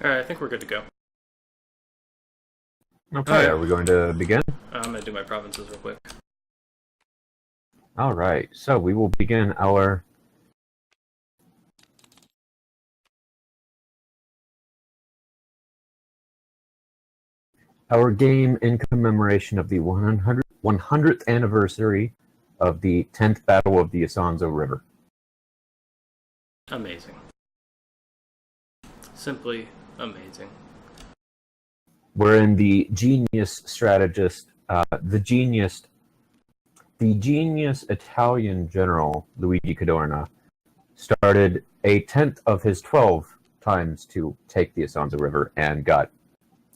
Alright, I think we're good to go. Okay, are we going to begin? I'm going to do my provinces real quick. Alright, so we will begin our game in commemoration of the 100th anniversary of the 10th Battle of the Isonzo River. Amazing. Simply amazing. We're in the genius strategist, the genius Italian general Luigi Cadorna started a 10th of his 12 times to take the Isonzo River and got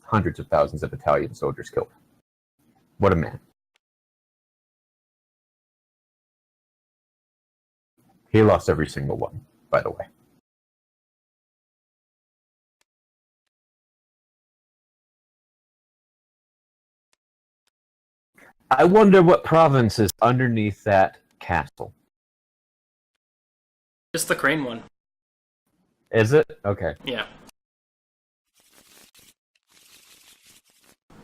hundreds of thousands of Italian soldiers killed. What a man. He lost every single one, by the way. I wonder what province is underneath that castle. Just the crane one. Is it? Okay. Yeah.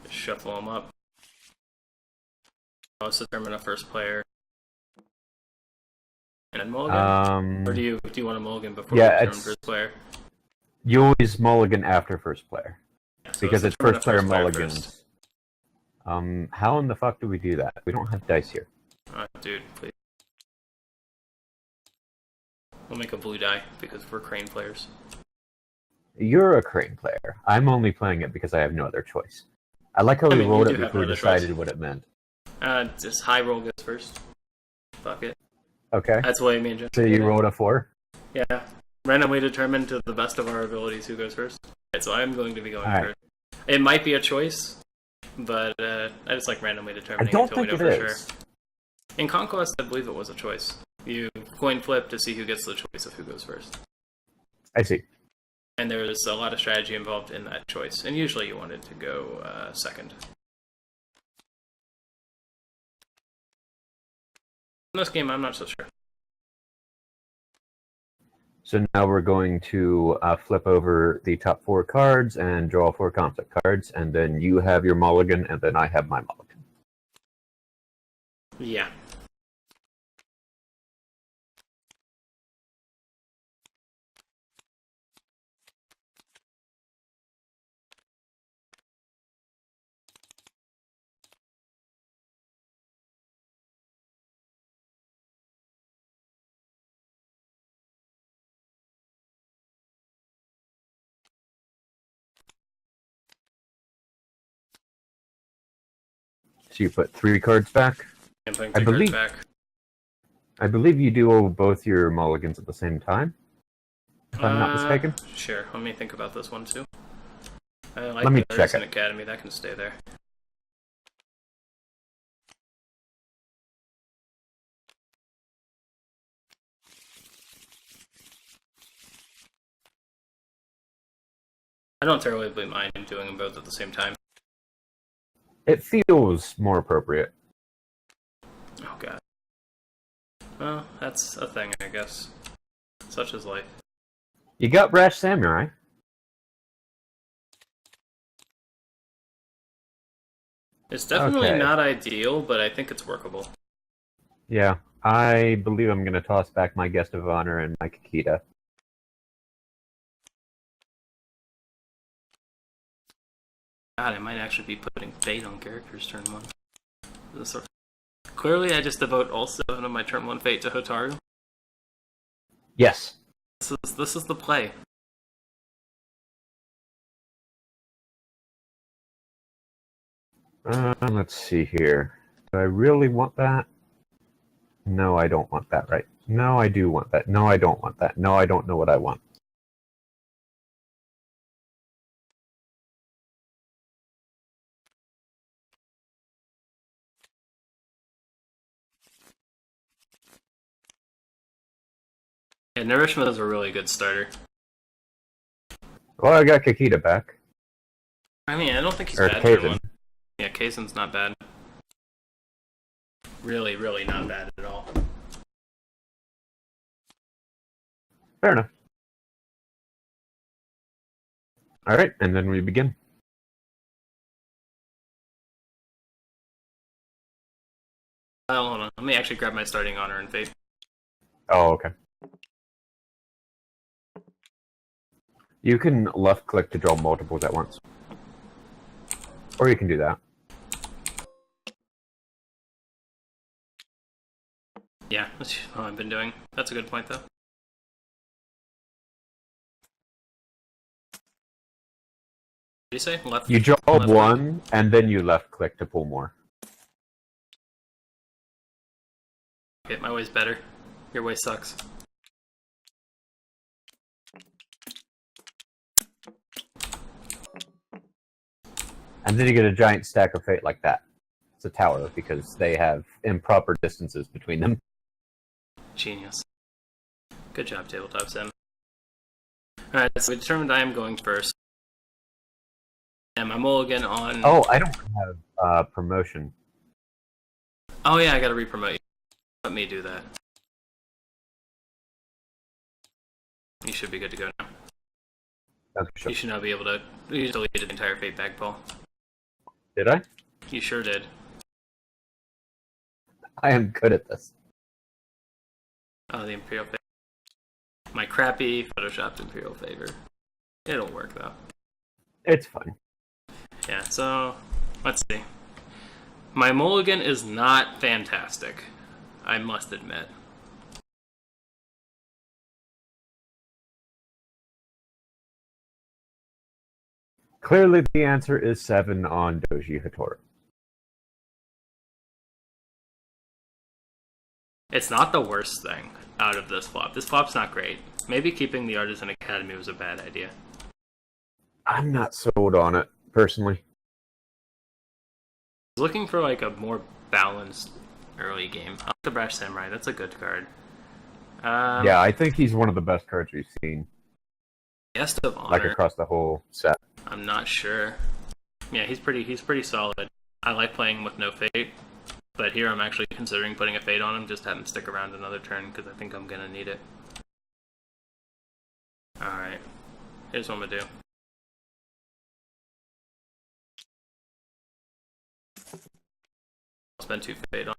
Just shuffle them up. Let's determine a first player. And then mulligan? Or do you want a mulligan before you determine first player? You always mulligan after first player. Yeah, so because it's first player mulligans. How in the fuck do we do that? We don't have dice here. Dude, please. We'll make a blue die because we're crane players. You're a crane player. I'm only playing it because I have no other choice. I like how we rolled it before we decided what it meant. Just high roll goes first. Fuck it. Okay. That's the way me and Jeff. So you rolled a 4? Yeah. Randomly determined to the best of our abilities who goes first. Right, so I'm going to be going first. It might be a choice, but I just like randomly determining until we know for sure. In Conquest, I believe it was a choice. You coin flip to see who gets the choice of who goes first. I see. And there's a lot of strategy involved in that choice, and usually you wanted to go second. In this game, I'm not so sure. So now we're going to flip over the top 4 cards and draw 4 conflict cards, and then you have your mulligan, and then I have my mulligan. Yeah. So you put 3 cards back? I'm putting 3 cards back. I believe you do both your mulligans at the same time, if I'm not mistaken. Sure, let me think about this one too. I like Let me the check it. Academy, that can stay there. I don't terribly mind doing them both at the same time. It feels more appropriate. Oh god. Well, that's a thing, I guess. Such is life. You got Brash Samurai. It's definitely not ideal, but I think it's workable. Yeah, I believe I'm going to toss back my Guest of Honor and my Kikita. God, I might actually be putting fate on characters turn 1. Clearly, I just devote all 7 of my turn 1 fate to Hotaru. Yes. This is the play. Let's see here. Do I really want that? No, I don't want that, right? No, I do want that. No, I don't want that. No, I don't know what I want. Yeah, Nourishment is a really good starter. Well, I got Kikita back. I mean, I don't think he's bad for one. Yeah, Kaizen's not bad. Really, really not bad at all. Fair enough. All right, and then we begin. Hold on. Let me actually grab my starting honor and fate. Oh, okay. You can left click to draw multiples at once. Or you can do that. Yeah, that's what I've been doing. That's a good point, though. What did you say? Left? You draw left one, and then you left click to pull more. Okay, my way's better. Your way sucks. And then you get a giant stack of fate like that. It's a tower because they have improper distances between them. Genius. Good job, Tabletop Sim. Alright, so we determined I am going first. And my mulligan on... Oh, I don't have promotion. Oh yeah, I gotta re-promote you. Let me do that. You should be good to go now. Okay, sure. You should now be able to... You deleted the entire fate bag, Paul. Did I? You sure did. I am good at this. Oh, the Imperial Favor. My crappy photoshopped Imperial Favor. It'll work, though. It's fine. Yeah, so... Let's see. My mulligan is not fantastic, I must admit. Clearly the answer is 7 on Doji Hattori. It's not the worst thing out of this flop. This flop's not great. Maybe keeping the Artisan Academy was a bad idea. I'm not sold on it, personally. I was looking for like a more balanced early game. The Brash Samurai, that's a good card. Yeah, I think he's one of the best cards we've seen. Guest of Honor. Like across the whole set. I'm not sure. Yeah, he's pretty solid. I like playing with no fate, but here I'm actually considering putting a fate on him, just have him stick around another turn because I think I'm gonna need it. Alright, here's what I'm gonna do. I'll spend 2 fate on.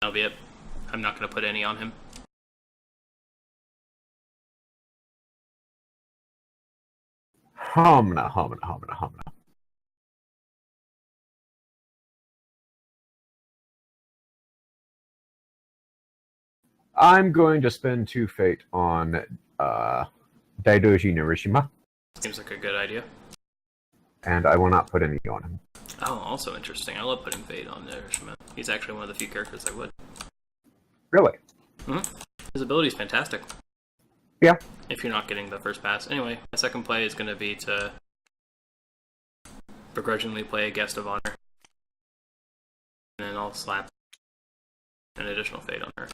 That'll be it. I'm not gonna put any on him. Homina. I'm going to spend 2 fate on Daidoji Narishima. Seems like a good idea. And I will not put any on him. Oh, also interesting. I love putting fate on Narishima. He's actually one of the few characters I would. Really? Mm-hmm. His ability is fantastic. Yeah. If you're not getting the first pass. Anyway, my second play is going to be to begrudgingly play a Guest of Honor. And then I'll slap an additional fate on her.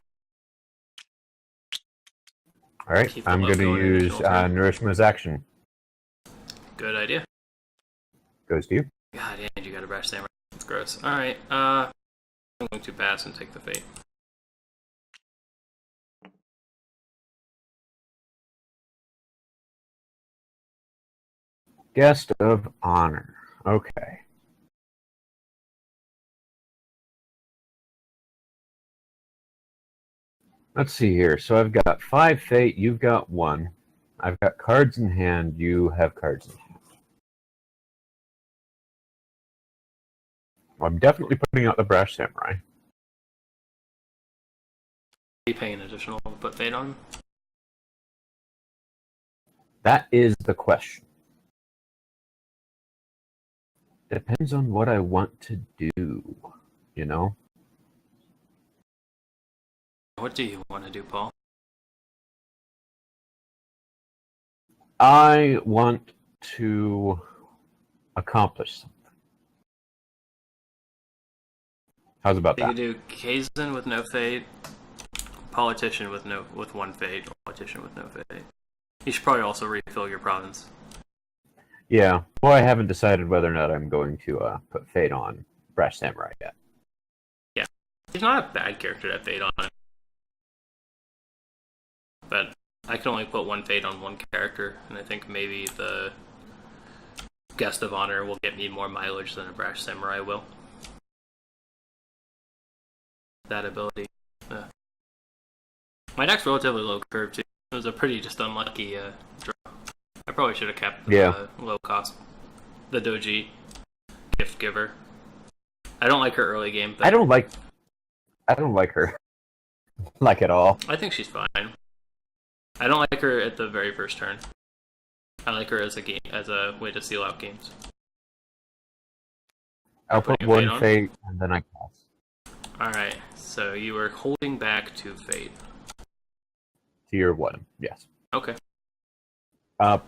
Alright, I'm going to use Narishima's action. Good idea. Goes to you. God, and you got a Brash Samurai. That's gross. Alright, I'm going to pass and take the fate. Guest of Honor. Okay. Let's see here. So I've got 5 fate, you've got 1. I've got cards in hand, you have cards in hand. Well, I'm definitely putting out the Brash Samurai. Are you paying additional to put fate on? That is the question. Depends on what I want to do, you know? What do you want to do, Paul? I want to accomplish something. How's about that? You could do Kaizen with no fate, Politician with 1 fate, or Politician with no fate. You should probably also refill your province. Yeah, well, I haven't decided whether or not I'm going to put fate on Brash Samurai yet. Yeah, he's not a bad character to have fate on, but I can only put one fate on one character, and I think maybe the Guest of Honor will get me more mileage than a Brash Samurai will. That ability. My deck's relatively low curve too. It was a pretty just unlucky draw. I probably should have kept the low cost. The Doji gift giver. I don't like her early game thing. I don't like her like at all. I think she's fine. I don't like her at the very first turn. I like her as a way to seal out games. I'll put one fate and then I pass. Alright, so you were holding back 2 fate. Tier 1, yes. Okay.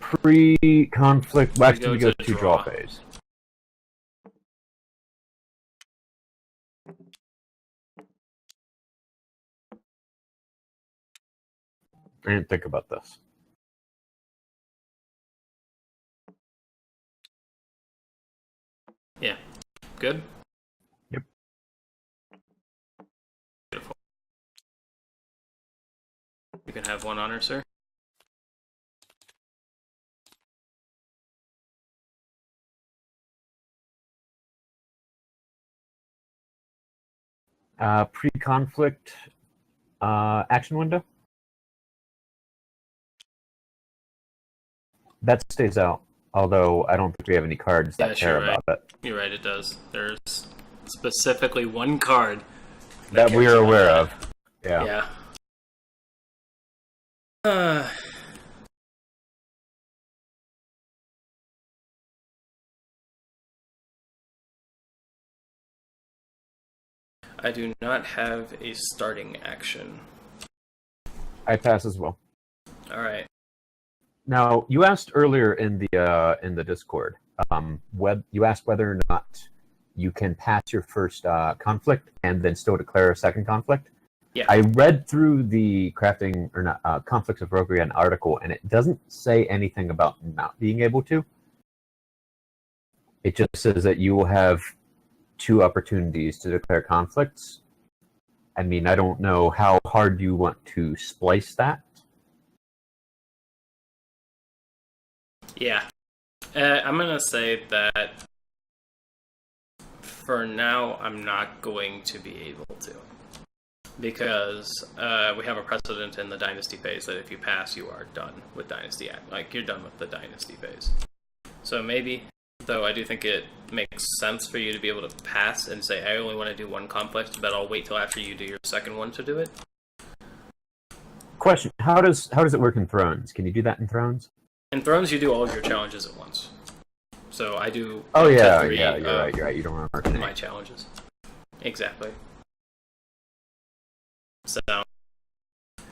Pre-conflict, actually we go to draw phase. I didn't think about this. Yeah. Good? Yep. Beautiful. You can have one honor, sir. Pre-conflict action window. That stays out, although I don't think we have any cards that care about it. You're right, it does. There's specifically one card that we are aware of. Yeah. I do not have a starting action. I pass as well. All right. Now, you asked earlier in the Discord, you asked whether or not you can pass your first conflict and then still declare a second conflict. Yeah. I read through the crafting or not conflicts of Rokugan article, and it doesn't say anything about not being able to. It just says that you will have 2 opportunities to declare conflicts. I mean, I don't know how hard you want to splice that. Yeah. I'm going to say that for now, I'm not going to be able to. Because we have a precedent in the Dynasty phase that if you pass, you are done with Dynasty. Like, you're done with the Dynasty phase. So maybe, though I do think it makes sense for you to be able to pass and say, I only want to do 1 conflict, but I'll wait till after you do your second one to do it. Question, how does it work in Thrones? Can you do that in Thrones? In Thrones, you do all of your challenges at once. So I do... Oh, yeah, you're right. You don't remember my challenges. Exactly. So,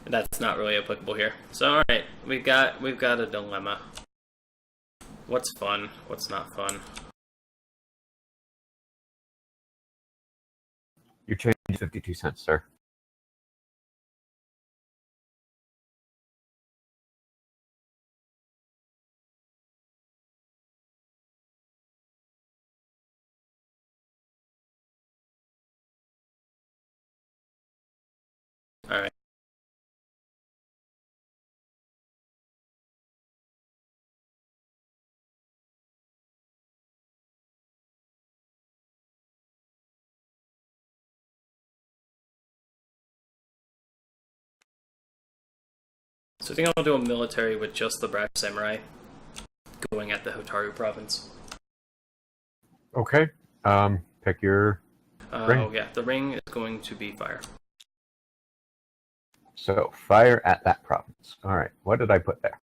that's not really applicable here. So, alright, we've got a dilemma. What's fun? What's not fun? Your change is 52 cents, sir. Alright. So I think I'll do a military with just the Brash Samurai going at the Hotaru province. Okay. Pick your ring. Oh yeah, the ring is going to be fire. So, fire at that province. Alright, what did I put there?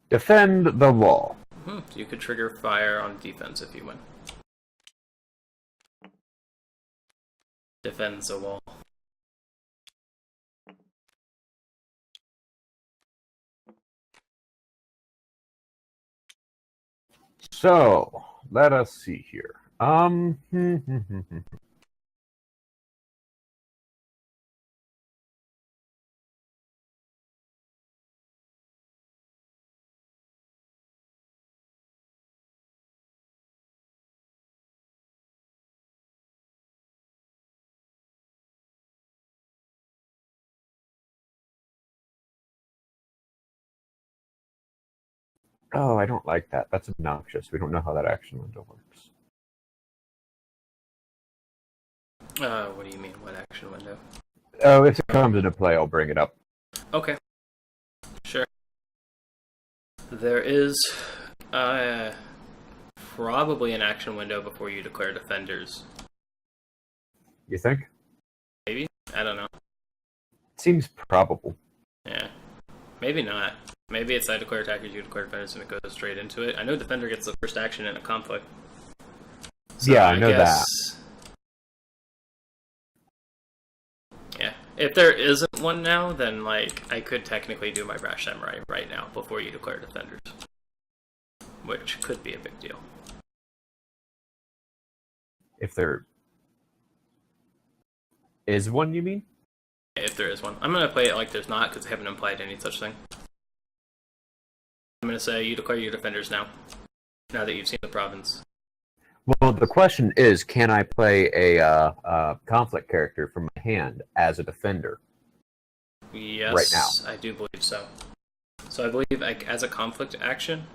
Defend the wall. You could trigger fire on defense if you win. Defends the wall. So, let us see here. Oh, I don't like that. That's obnoxious. We don't know how that action window works. What do you mean? What action window? Oh, if it comes into play, I'll bring it up. Okay. Sure. There is probably an action window before you declare defenders. You think? Maybe? I don't know. Seems probable. Yeah. Maybe not. Maybe it's I declare attackers, you declare defenders, and it goes straight into it. I know defender gets the first action in a conflict. So yeah, I know that. Yeah. If there isn't one now, then like I could technically do my Brash Samurai right now before you declare defenders. Which could be a big deal. If there is one, you mean? If there is one. I'm going to play it like there's not, because I haven't implied any such thing. I'm going to say you declare your defenders now. Now that you've seen the province. Well, the question is, can I play a conflict character from my hand as a defender? Yes, right now. I do believe so. So I believe as a conflict action.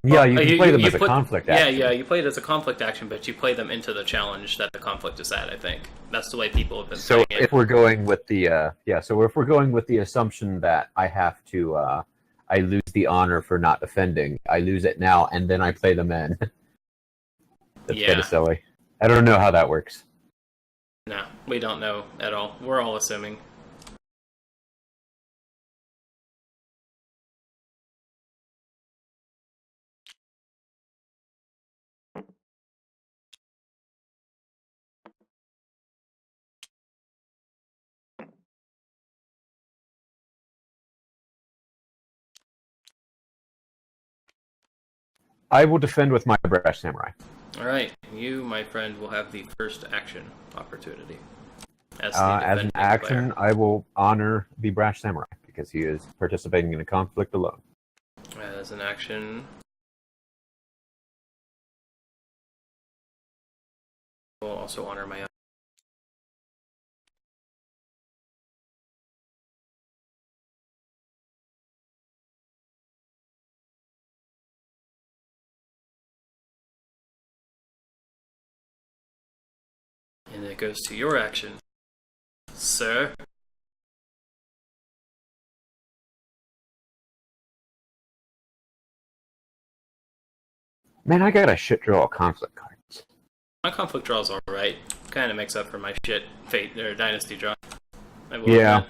Yeah, you can play them as a conflict action. Yeah, you play it as a conflict action, but you play them into the challenge that the conflict is at, I think. That's the way people have been playing it. So if we're going with the if we're going with the assumption that I have to I lose the honor for not defending, I lose it now and then I play them in. That's kind of silly. I don't know how that works. No, we don't know at all. We're all assuming. I will defend with my Brash Samurai. Alright, you, my friend, will have the first action opportunity. As an action, player. I will honor the Brash Samurai, because he is participating in a conflict alone. As an action, I will also honor my own. And it goes to your action, sir. Man, I got a shit draw of conflict cards. My conflict draw's alright. Kind of makes up for my shit fate or dynasty draw. Yeah.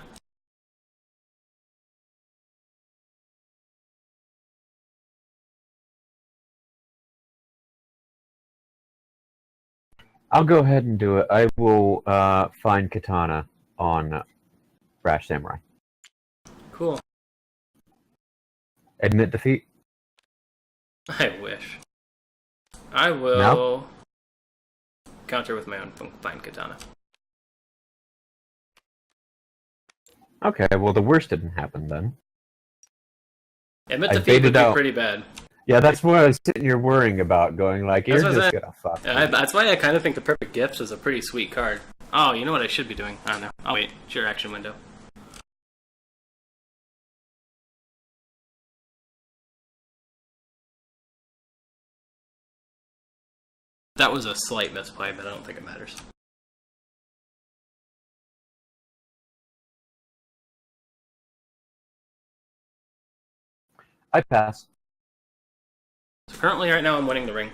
I'll go ahead and do it. I will find Katana on Brash Samurai. Cool. Admit defeat? I wish. I will counter with my own fine Katana. Okay, well the worst didn't happen then. Admit defeat would be pretty bad. Yeah, that's what I was sitting here worrying about, going like, you're just gonna fuck me. That's why I kind of think the Perfect Gifts is a pretty sweet card. Oh, you know what I should be doing? I don't know. I'll wait. It's your action window. That was a slight misplay, but I don't think it matters. I pass. So currently, right now, I'm winning the ring.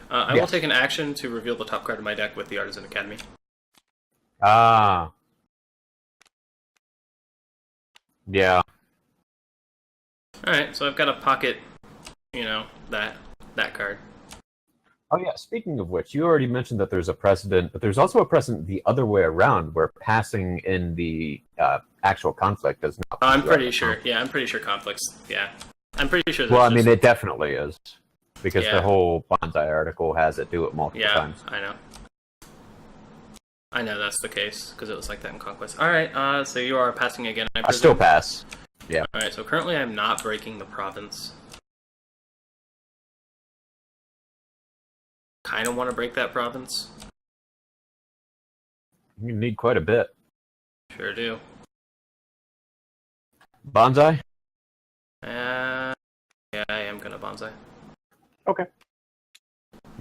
I will take an action to reveal the top card of my deck with the Artisan Academy. Ah. Yeah. Alright, so I've got a pocket, that card. Oh yeah, speaking of which, you already mentioned that there's a precedent, but there's also a precedent the other way around, where passing in the actual conflict does not... I'm pretty sure. Yeah, I'm pretty sure conflicts... Yeah. I'm pretty sure well, I mean, it definitely is. Because the whole Bonsai article has it do it multiple times. Yeah, I know. I know that's the case, because it was like that in Conquest. Alright, so you are passing again, I presume? I still pass. Yeah. Alright, so currently I'm not breaking the province. Kind of want to break that province. You need quite a bit. Sure do. Bonsai? Yeah, I am gonna bonsai. Okay.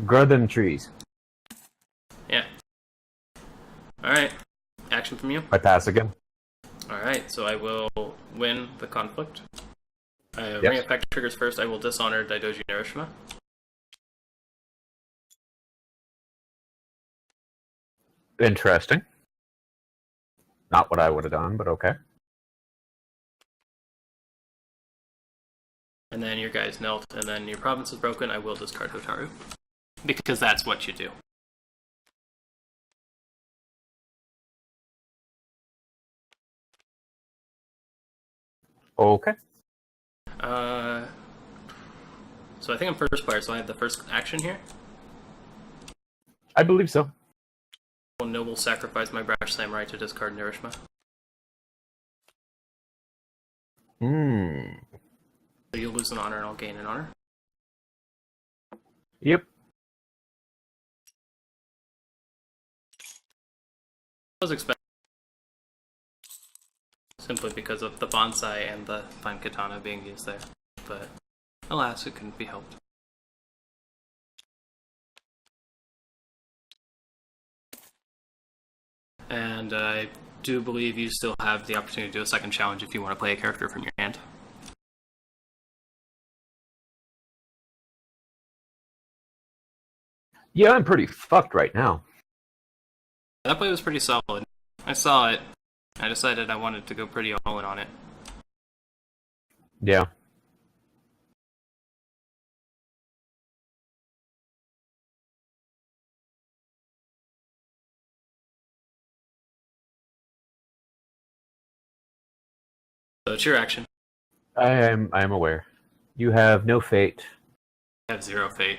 Grow them trees. Yeah. Alright. Action from you? I pass again. Alright, so I will win the conflict. Yes. Ring effect triggers first. I will dishonor Daidoji Narishima. Interesting. Not what I would have done, but okay. And then your guys knelt, and then your province is broken. I will discard Hotaru. Because that's what you do. Okay. So I think I'm first player, so I have the first action here. I believe so. Noble sacrifice my Brash Samurai to discard Narishima. So you'll lose an honor and I'll gain an honor. Yep. I was expecting, simply because of the bonsai and the fine katana being used there, but alas, it couldn't be helped. And I do believe you still have the opportunity to do a second challenge if you want to play a character from your hand. Yeah, I'm pretty fucked right now. That play was pretty solid. I saw it. I decided I wanted to go pretty all in on it. Yeah. So it's your action. I am aware. You have no fate. I have 0 fate.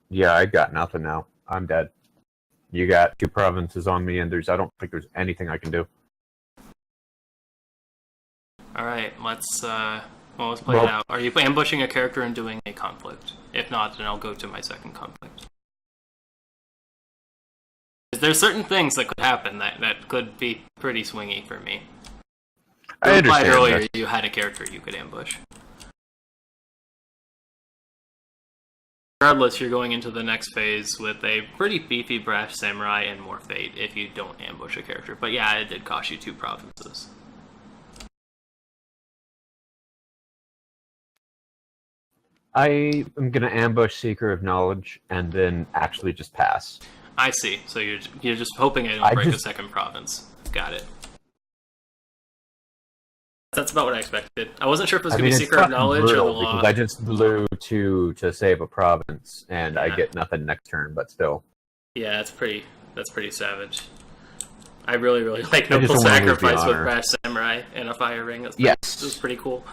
Yeah, I got nothing now. I'm dead. You got 2 provinces on me, and I don't think there's anything I can do. Alright, let's play it out. Are you ambushing a character and doing a conflict? If not, then I'll go to my second conflict. There's certain things that could happen that could be pretty swingy for me. You implied earlier you had a character you could ambush. Regardless, you're going into the next phase with a pretty beefy Brash Samurai and more fate if you don't ambush a character. But yeah, it did cost you 2 provinces. I am gonna ambush Seeker of Knowledge and then actually just pass. I see. So you're just hoping I don't break a second province. Got it. That's about what I expected. I wasn't sure if it was going to be Seeker of Knowledge or the Law. Because I just blew 2 to save a province, and I get nothing next turn, but still. Yeah, that's pretty savage. I really like Noble Sacrifice with Brash Samurai and a Fire Ring. That's pretty cool.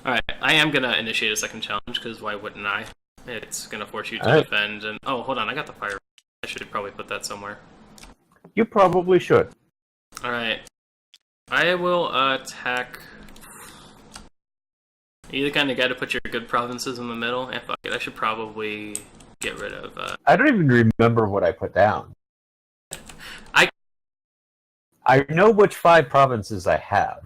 Alright, I am going to initiate a second challenge, because why wouldn't I? It's going to force you to defend, and... Oh, hold on, I got the Fire Ring. I should probably put that somewhere. You probably should. Alright. I will attack... You kind of got to put your good provinces in the middle. And fuck it, I should probably get rid of... I don't even remember what I put down. I know which 5 provinces I have.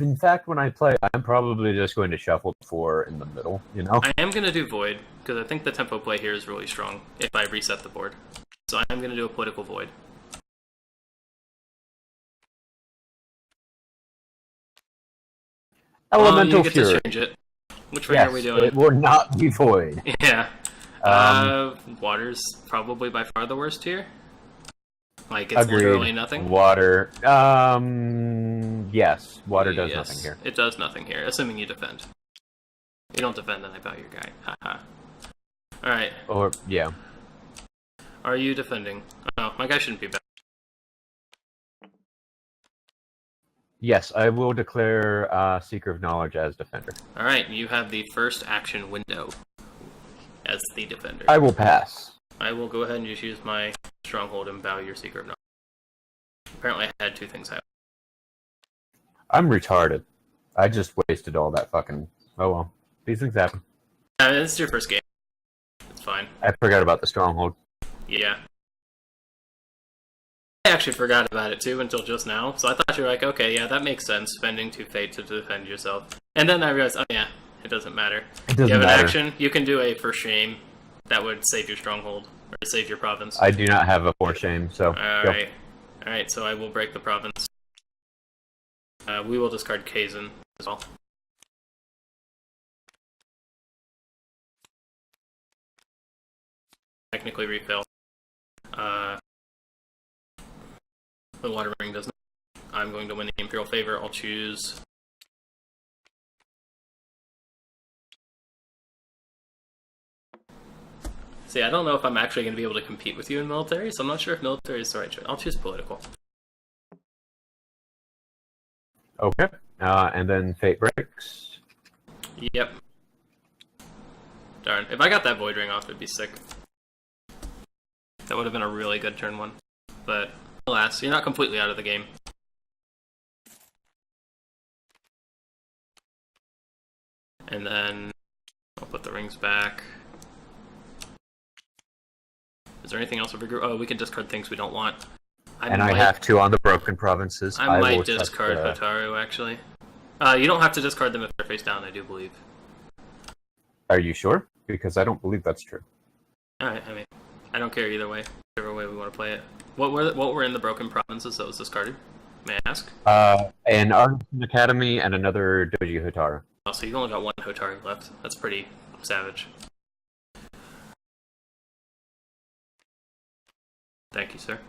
In fact, when I play, I'm probably just going to shuffle 4 in the middle, you know? I am going to do Void, because I think the tempo play here is really strong if I reset the board. So I am going to do a Political Void. Elemental you get Fury. To change it. Which way are we doing? It will not be Void. Yeah. Water's probably by far the worst here. Like, it's literally nothing. Water. Yes. Water does nothing here. It does nothing here, assuming you defend. If you don't defend, then I bow your guy. Haha. Alright. Or, yeah. Are you defending? Oh, my guy shouldn't be back. Yes, I will declare Seeker of Knowledge as defender. Alright, you have the first action window as the defender. I will pass. I will go ahead and just use my stronghold and bow your Seeker of Knowledge. Apparently I had 2 things happen. I'm retarded. I just wasted all that fucking... Oh well. These things happen. This is your first game. fine. I forgot about the stronghold. Yeah. I actually forgot about it too until just now, so I thought you were like, okay, yeah, that makes sense, spending 2 fate to defend yourself. And then I realized, oh yeah, it doesn't matter. It doesn't you have an matter. action, you can do a for shame. That would save your stronghold, or save your province. I do not have a for shame, so... Alright. Alright, so I will break the province. We will discard Kazan as well. Technically refill. The water ring doesn't. I'm going to win the Imperial favor. I'll choose. See, I don't know if I'm actually going to be able to compete with you in military, so I'm not sure if military is the right choice. I'll choose political. Okay. And then fate breaks. Yep. Darn. If I got that Void Ring off, it'd be sick. That would have been a really good turn 1. But, alas, you're not completely out of the game. And then, I'll put the rings back. Is there anything else we regroup? Oh, we can discard things we don't want. I have to on the broken provinces. I might discard Hotaru, actually. You don't have to discard them if they're face down, I do believe. Are you sure? Because I don't believe that's true. Alright, I mean, I don't care either way. Whichever way we want to play it. What were in the broken provinces that was discarded? May I ask? An Artisan Academy and another Doji Hotaru. Oh, so you've only got 1 Hotaru left. That's pretty savage. Thank you, sir.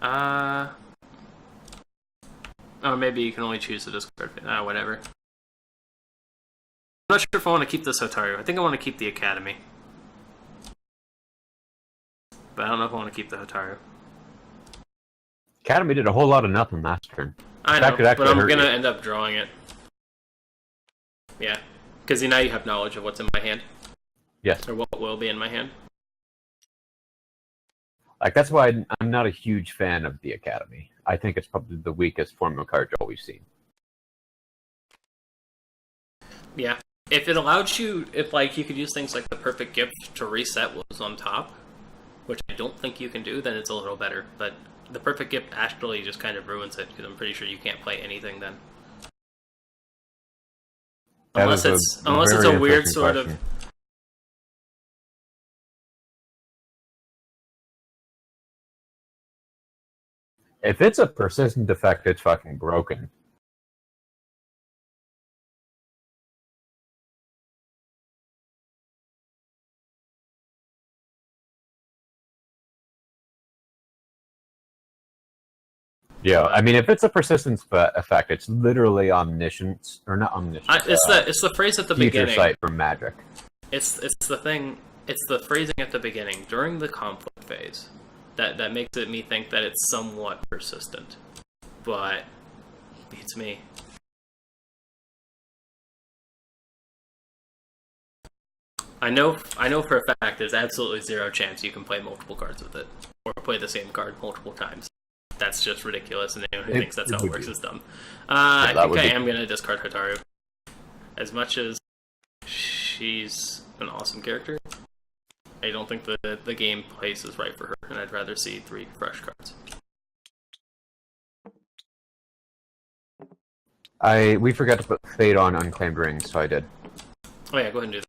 Oh, maybe you can only choose to discard it. Whatever. I'm not sure if I want to keep this Hotaru. I think I want to keep the Academy. But I don't know if I want to keep the Hotaru. Academy did a whole lot of nothing last turn. I know, but I'm going to end up drawing it. Yeah. Because now you have knowledge of what's in my hand. Yes. Or what will be in my hand. Like, that's why I'm not a huge fan of the Academy. I think it's probably the weakest form of card draw we've seen. Yeah. If it allowed you, if like you could use things like the Perfect Gift to reset what was on top, which I don't think you can do, then it's a little better. But the Perfect Gift actually just kind of ruins it, because I'm pretty sure you can't play anything then. Unless it's a weird sort of... If it's a persistent effect, it's fucking broken. Yeah, I mean, if it's a persistence effect, it's literally omniscience, or not omniscience. It's the phrase at the beginning. Future sight from magic. It's the thing. It's the phrasing at the beginning during the conflict phase that makes me think that it's somewhat persistent, but beats me. I know for a fact there's absolutely zero chance you can play multiple cards with it, or play the same card multiple times. That's just ridiculous, and anyone who thinks that's how it works is dumb. I think I am going to discard Hotaru. As much as she's an awesome character, I don't think the game place is right for her, and I'd rather see 3 fresh cards. We forgot to put Fate on Unclaimed Rings, so I did. Oh yeah, go ahead and do that.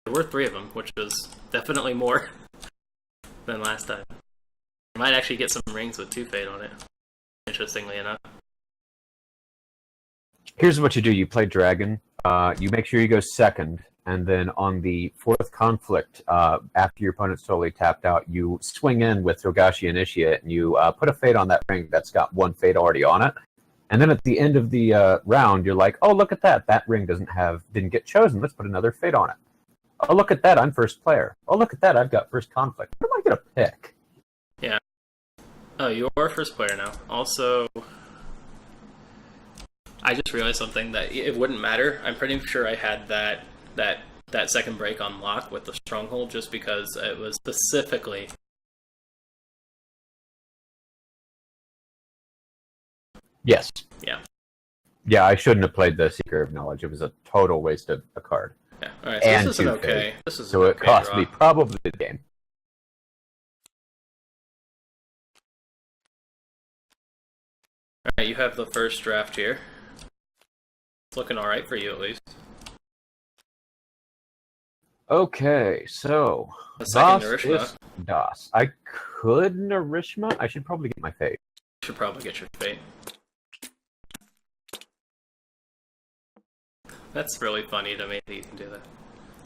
There were 3 of them, which was definitely more than last time. I might actually get some rings with 2 Fate on it, interestingly enough. Here's what you do. You play Dragon. You make sure you go second, and then on the 4th conflict, after your opponent's totally tapped out, you swing in with Togashi Initiate, and you put a Fate on that ring that's got 1 Fate already on it. And then at the end of the round, you're like, oh, look at that. That ring didn't get chosen. Let's put another Fate on it. Oh, look at that. I'm first player. Oh, look at that. I've got first conflict. What am I going to pick? Yeah. Oh, you are first player now. Also, I just realized something that it wouldn't matter. I'm pretty sure I had that second break on lock with the stronghold just because it was specifically... Yes. Yeah. Yeah, I shouldn't have played the Seeker of Knowledge. It was a total waste of a card. Yeah. All right. So And this is an 2 okay. fate. This is So an it okay cost draw. me probably the game. All right. You have the first draft here. It's looking all right for you, at least. Okay, so The second Das Narishma. ist das. I could Narishma. I should probably get my fate. You should probably get your fate. That's really funny to me that you can do that.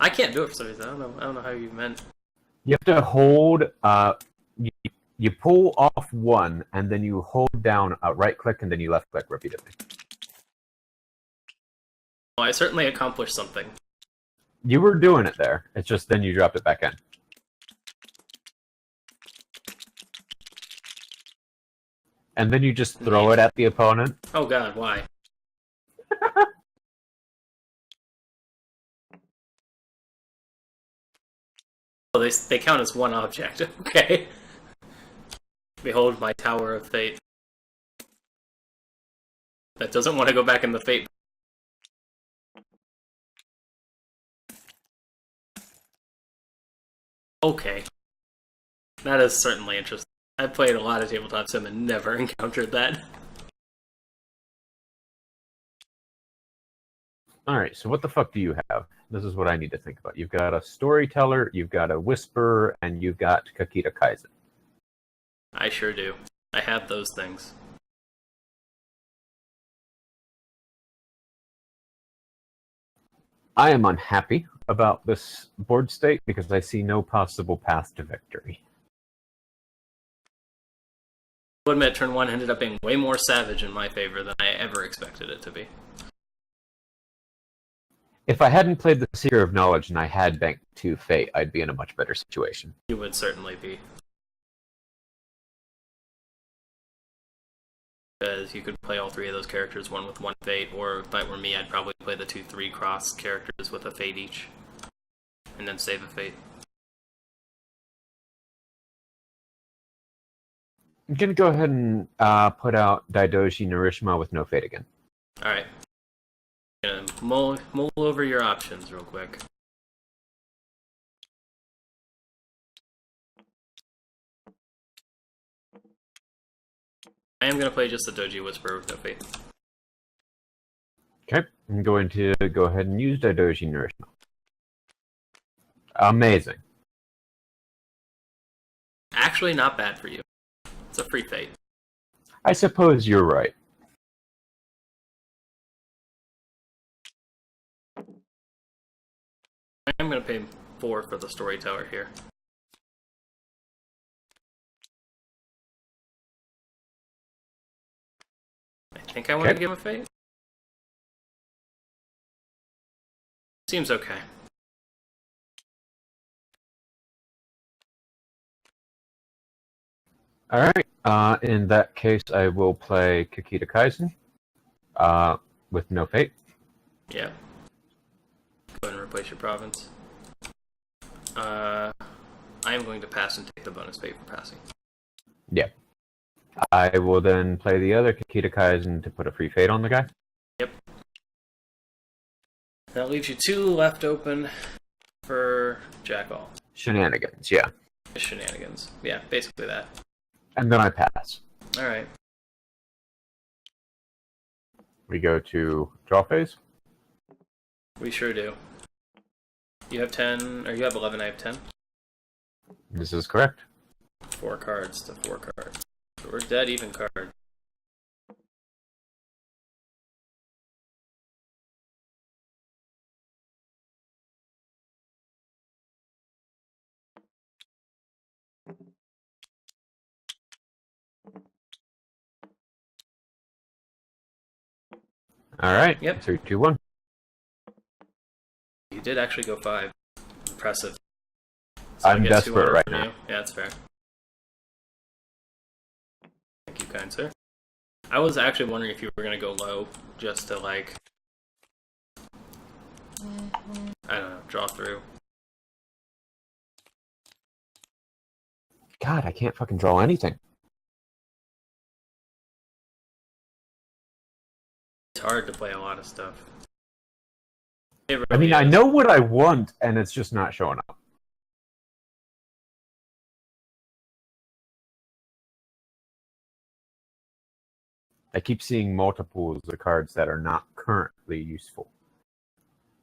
I can't do it for some reason. I don't know how you meant. You have to hold. You pull off one, and then you hold down a right click, and then you left click repeatedly. Well, I certainly accomplished something. You were doing it there. It's just then you dropped it back in. And then you just throw it at the opponent. Oh god, why? Oh, they count as one object. Okay. Behold my Tower of Fate. That doesn't want to go back in the Fate. Okay. That is certainly interesting. I've played a lot of tabletop sim and never encountered that. Alright, so what the fuck do you have? This is what I need to think about. You've got a Storyteller, you've got a Whisperer, and you've got Kakita Kaizen. I sure do. I have those things. I am unhappy about this board state because I see no possible path to victory. I'll admit, turn 1 ended up being way more savage in my favor than I ever expected it to be. If I hadn't played the Seeker of Knowledge and I had banked 2 Fate, I'd be in a much better situation. You would certainly be. Because you could play all 3 of those characters, one with 1 Fate, or if that were me, I'd probably play the 2-3 cross characters with a Fate each. And then save a Fate. I'm gonna go ahead and put out Daidoji Narishima with no Fate again. Alright. Gonna mull over your options real quick. I am gonna play just the Doji Whisperer with no Fate. Okay, I'm going to go ahead and use Daidoji Narishima. Amazing. Actually, not bad for you. It's a free Fate. I suppose you're right. I'm gonna pay 4 for the Storyteller here. I think I want to give him a Fate. Seems okay. Alright, in that case I will play Kakita Kaizen with no Fate. Yeah. Go ahead and replace your province. I am going to pass and take the bonus Fate for passing. Yeah. I will then play the other Kakita Kaizen to put a free Fate on the guy. Yep. That leaves you 2 left open for Jackal. Shenanigans, yeah. Shenanigans. Yeah, basically that. And then I pass. Alright. We go to draw phase. We sure do. You have 10, or you have 11, I have 10. This is correct. 4 cards to 4 cards. So we're dead even card. Alright, Yep. 3, 2, 1. You did actually go 5. Impressive. So I'm desperate right now. Yeah, that's fair. Thank you, kind sir. I was actually wondering if you were going to go low, just to, like, I don't know, draw through. God, I can't fucking draw anything. It's hard to play a lot of stuff. Really I mean, I know what I want, and it's just not showing up. I keep seeing multiples of cards that are not currently useful.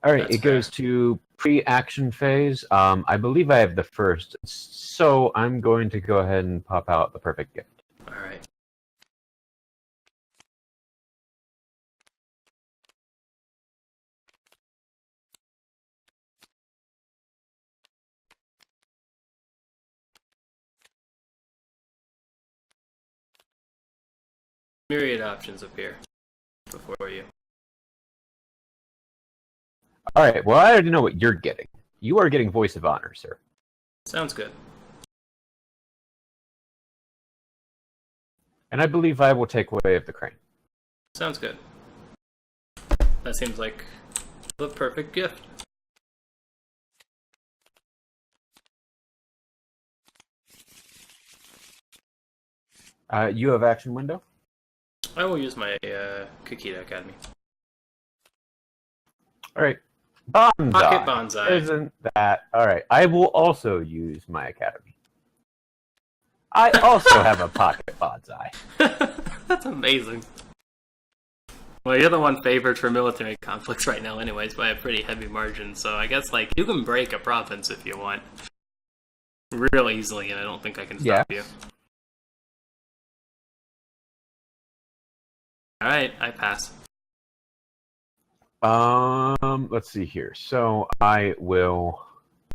All right, it goes to pre-action phase. I believe I have the first, so I'm going to go ahead and pop out the perfect gift. All right. Myriad options appear before you. All right, well, I already know what you're getting. You are getting Voice of Honor, sir. Sounds good. And I believe I will take Way of the Crane. Sounds good. That seems like the perfect gift. You have action window? I will use my Kikita Academy. All right. Bonsai. Pocket Bonsai. Isn't that... All right. I will also use my Academy. I also have a Pocket Bonsai. That's amazing. Well, you're the one favored for military conflicts right now anyways by a pretty heavy margin, so I guess, like, you can break a province if you want. Real easily, and I don't think I can stop you. Alright, I pass. Let's see here. So I will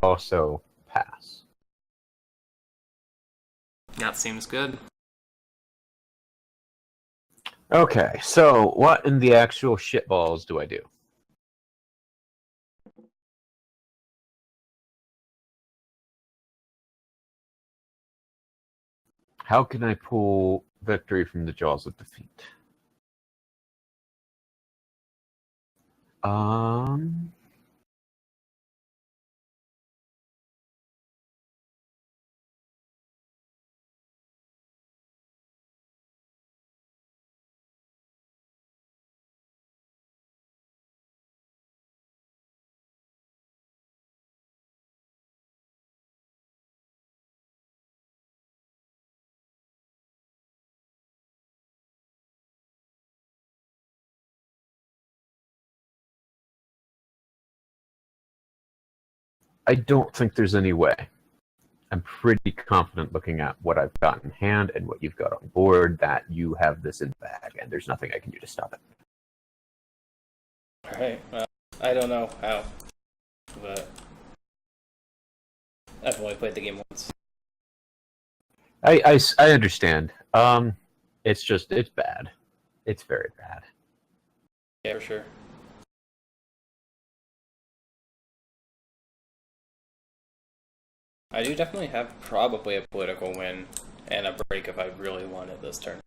also pass. That seems good. Okay, so what in the actual shitballs do I do? How can I pull victory from the jaws of defeat? I don't think there's any way. I'm pretty confident looking at what I've got in hand and what you've got on board that you have this in the bag, and there's nothing I can do to stop it. Alright, well, I don't know how, but I've only played the game once. I understand. It's bad. It's very bad. Yeah, for sure. I do definitely have probably a political win and a break if I really wanted this turn.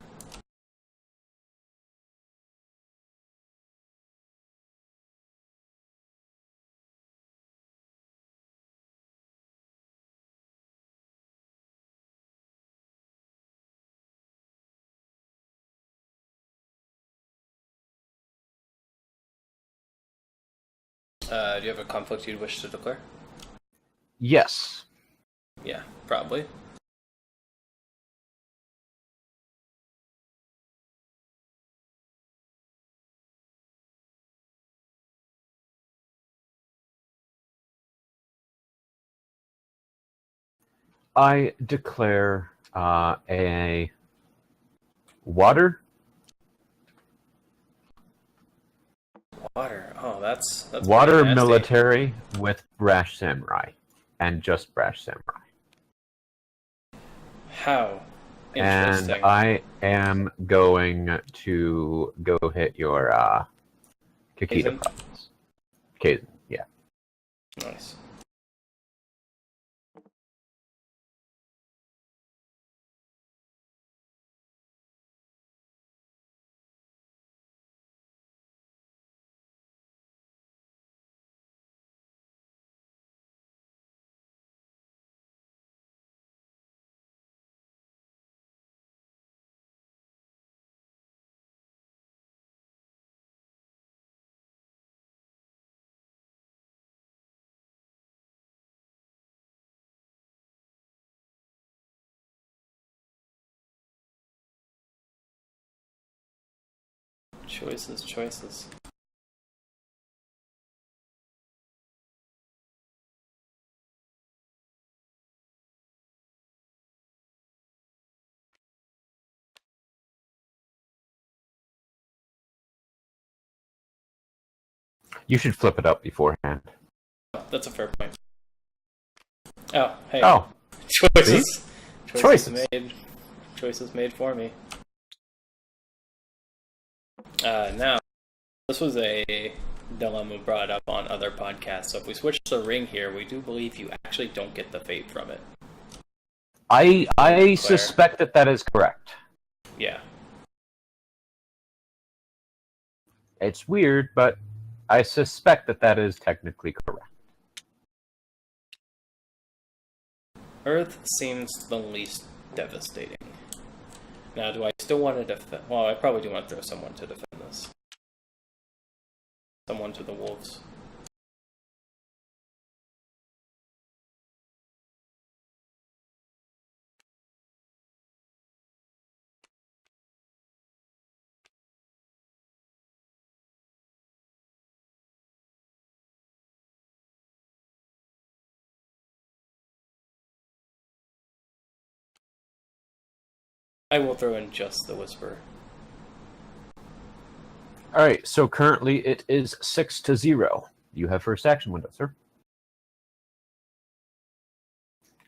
Do you have a conflict you'd wish to declare? Yes. Yeah, probably. I declare a water. Water. Oh, that's water military with Brash Samurai, and just Brash Samurai. How interesting. And I am going to go hit your Kikita province. Kaizen, yeah. Nice. Choices. You should flip it up beforehand. That's a fair point. Oh, hey. Oh. Choices made. Choices made for me. Now, this was a dilemma brought up on other podcasts. So if we switch the ring here, we do believe you actually don't get the fate from it. I suspect that is correct. Yeah. It's weird, but I suspect that is technically correct. Earth seems the least devastating. Now, do I still want to defend? Well, I probably do want to throw someone to defend this. Someone to the wolves. I will throw in just the Whisperer. Alright, so currently it is 6-0. You have first action window, sir.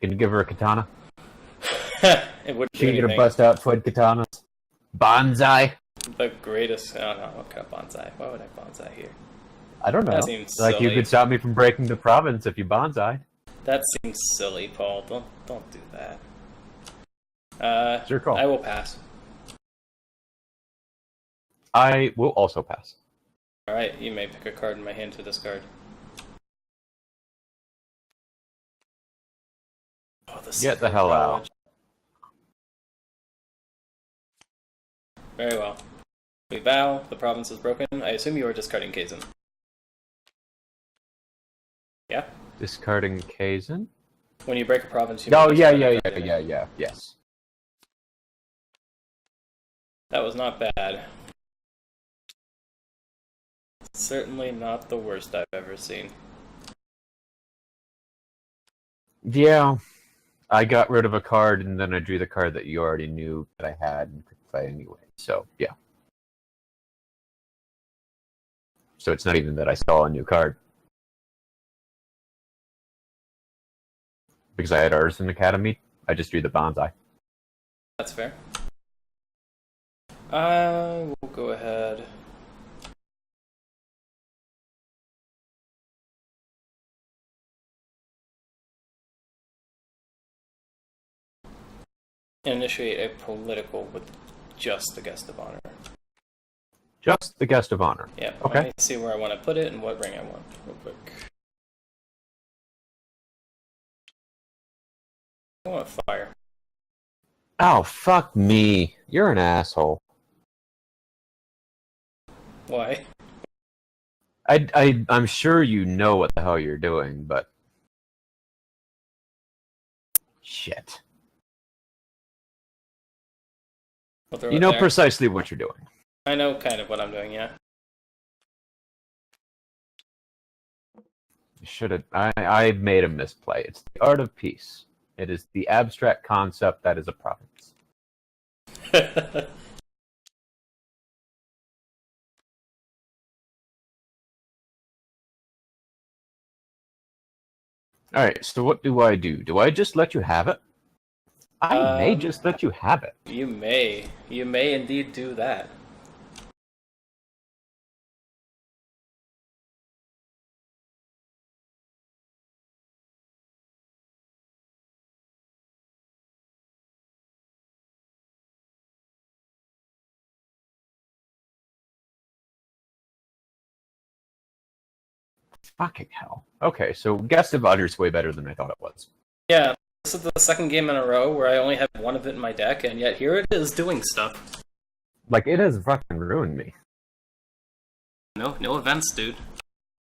Can you give her a katana? It wouldn't do anything. Gonna bust out Floyd katanas. Bonsai. The greatest. I don't know what kind of bonsai. Why would I bonsai here? I don't know. That seems like silly. You could stop me from breaking the province if you bonsai. That seems silly, Paul. Don't do that. It's your call. I will pass. I will also pass. Alright, you may pick a card in my hand to discard. Oh, Get the hell out. Very well. We bow. The province is broken. I assume you are discarding Kazin. Yeah? Discarding Kazin? When you break a province, you yes. That was not bad. Certainly not the worst I've ever seen. Yeah. I got rid of a card, and then I drew the card that you already knew that I had and could play anyway. So, yeah. So it's not even that I saw a new card. Because I had Artisan Academy, I just drew the bonsai. That's fair. I will go ahead. Initiate a political with just the guest of honor. Just the guest of honor. Yeah. Okay. Let me see where I want to put it and what ring I want, real quick. I want fire. Oh, fuck me. You're an asshole. Why? I'm sure you know what the hell you're doing, but... Shit. You know precisely what you're doing. I know kind of what I'm doing, yeah. Should have. I made a misplay. It's the art of peace. It is the abstract concept that is a province. Alright, so what do I do? Do I just let you have it? I may just let you have it. You may. You may indeed do that. Fucking hell. Okay, so Guest of Honor is way better than I thought it was. Yeah, this is the second game in a row where I only have one of it in my deck, and yet here it is doing stuff. Like, it has fucking ruined me. No events, dude.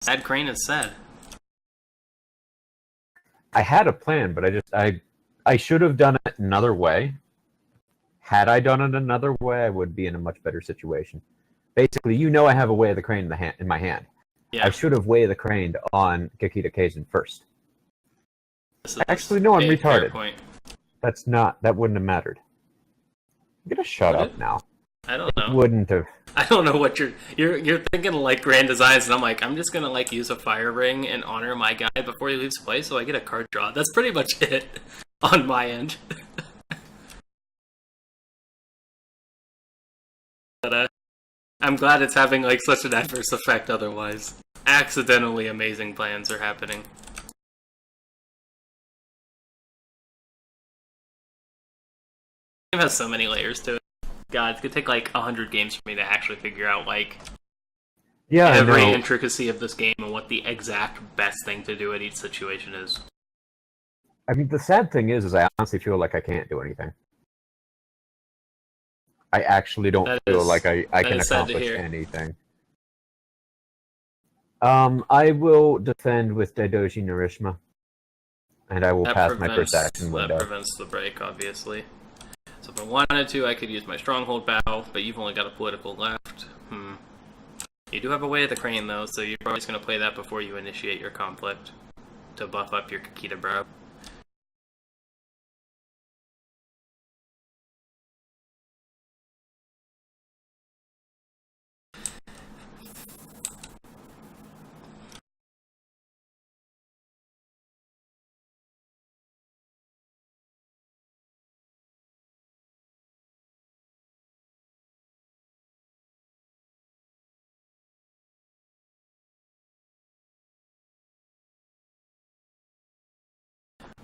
Sad Crane is sad. I had a plan, but I should have done it another way. Had I done it another way, I would be in a much better situation. basically, you know I have a Way of the Crane in my hand. Yeah. I should have Way of the Craned on Kikita Kaizen first. Actually, no, I'm retarded. Point. That wouldn't have mattered. I'm gonna shut up now. I don't know. It wouldn't have. I don't know what you're thinking of, like, grand designs, and I'm like, I'm just gonna, like, use a fire ring and honor my guy before he leaves play, so I get a card draw. That's pretty much it on my end. But I'm glad it's having, like, such an adverse effect otherwise. Accidentally amazing plans are happening. It has so many layers to it. God, it's gonna take like 100 games for me to actually figure out, like, every intricacy of this game and what the exact best thing to do at each situation is. I mean, the sad thing is I honestly feel like I can't do anything. I actually don't feel like I can accomplish anything. I will defend with Daidoji Narishima, and I will pass my first action window. That prevents the break, obviously. So if I wanted to, I could use my Stronghold Bow, but you've only got a political left. You do have a Way of the Crane, though, so you're probably just going to play that before you initiate your conflict to buff up your Kikita Brow.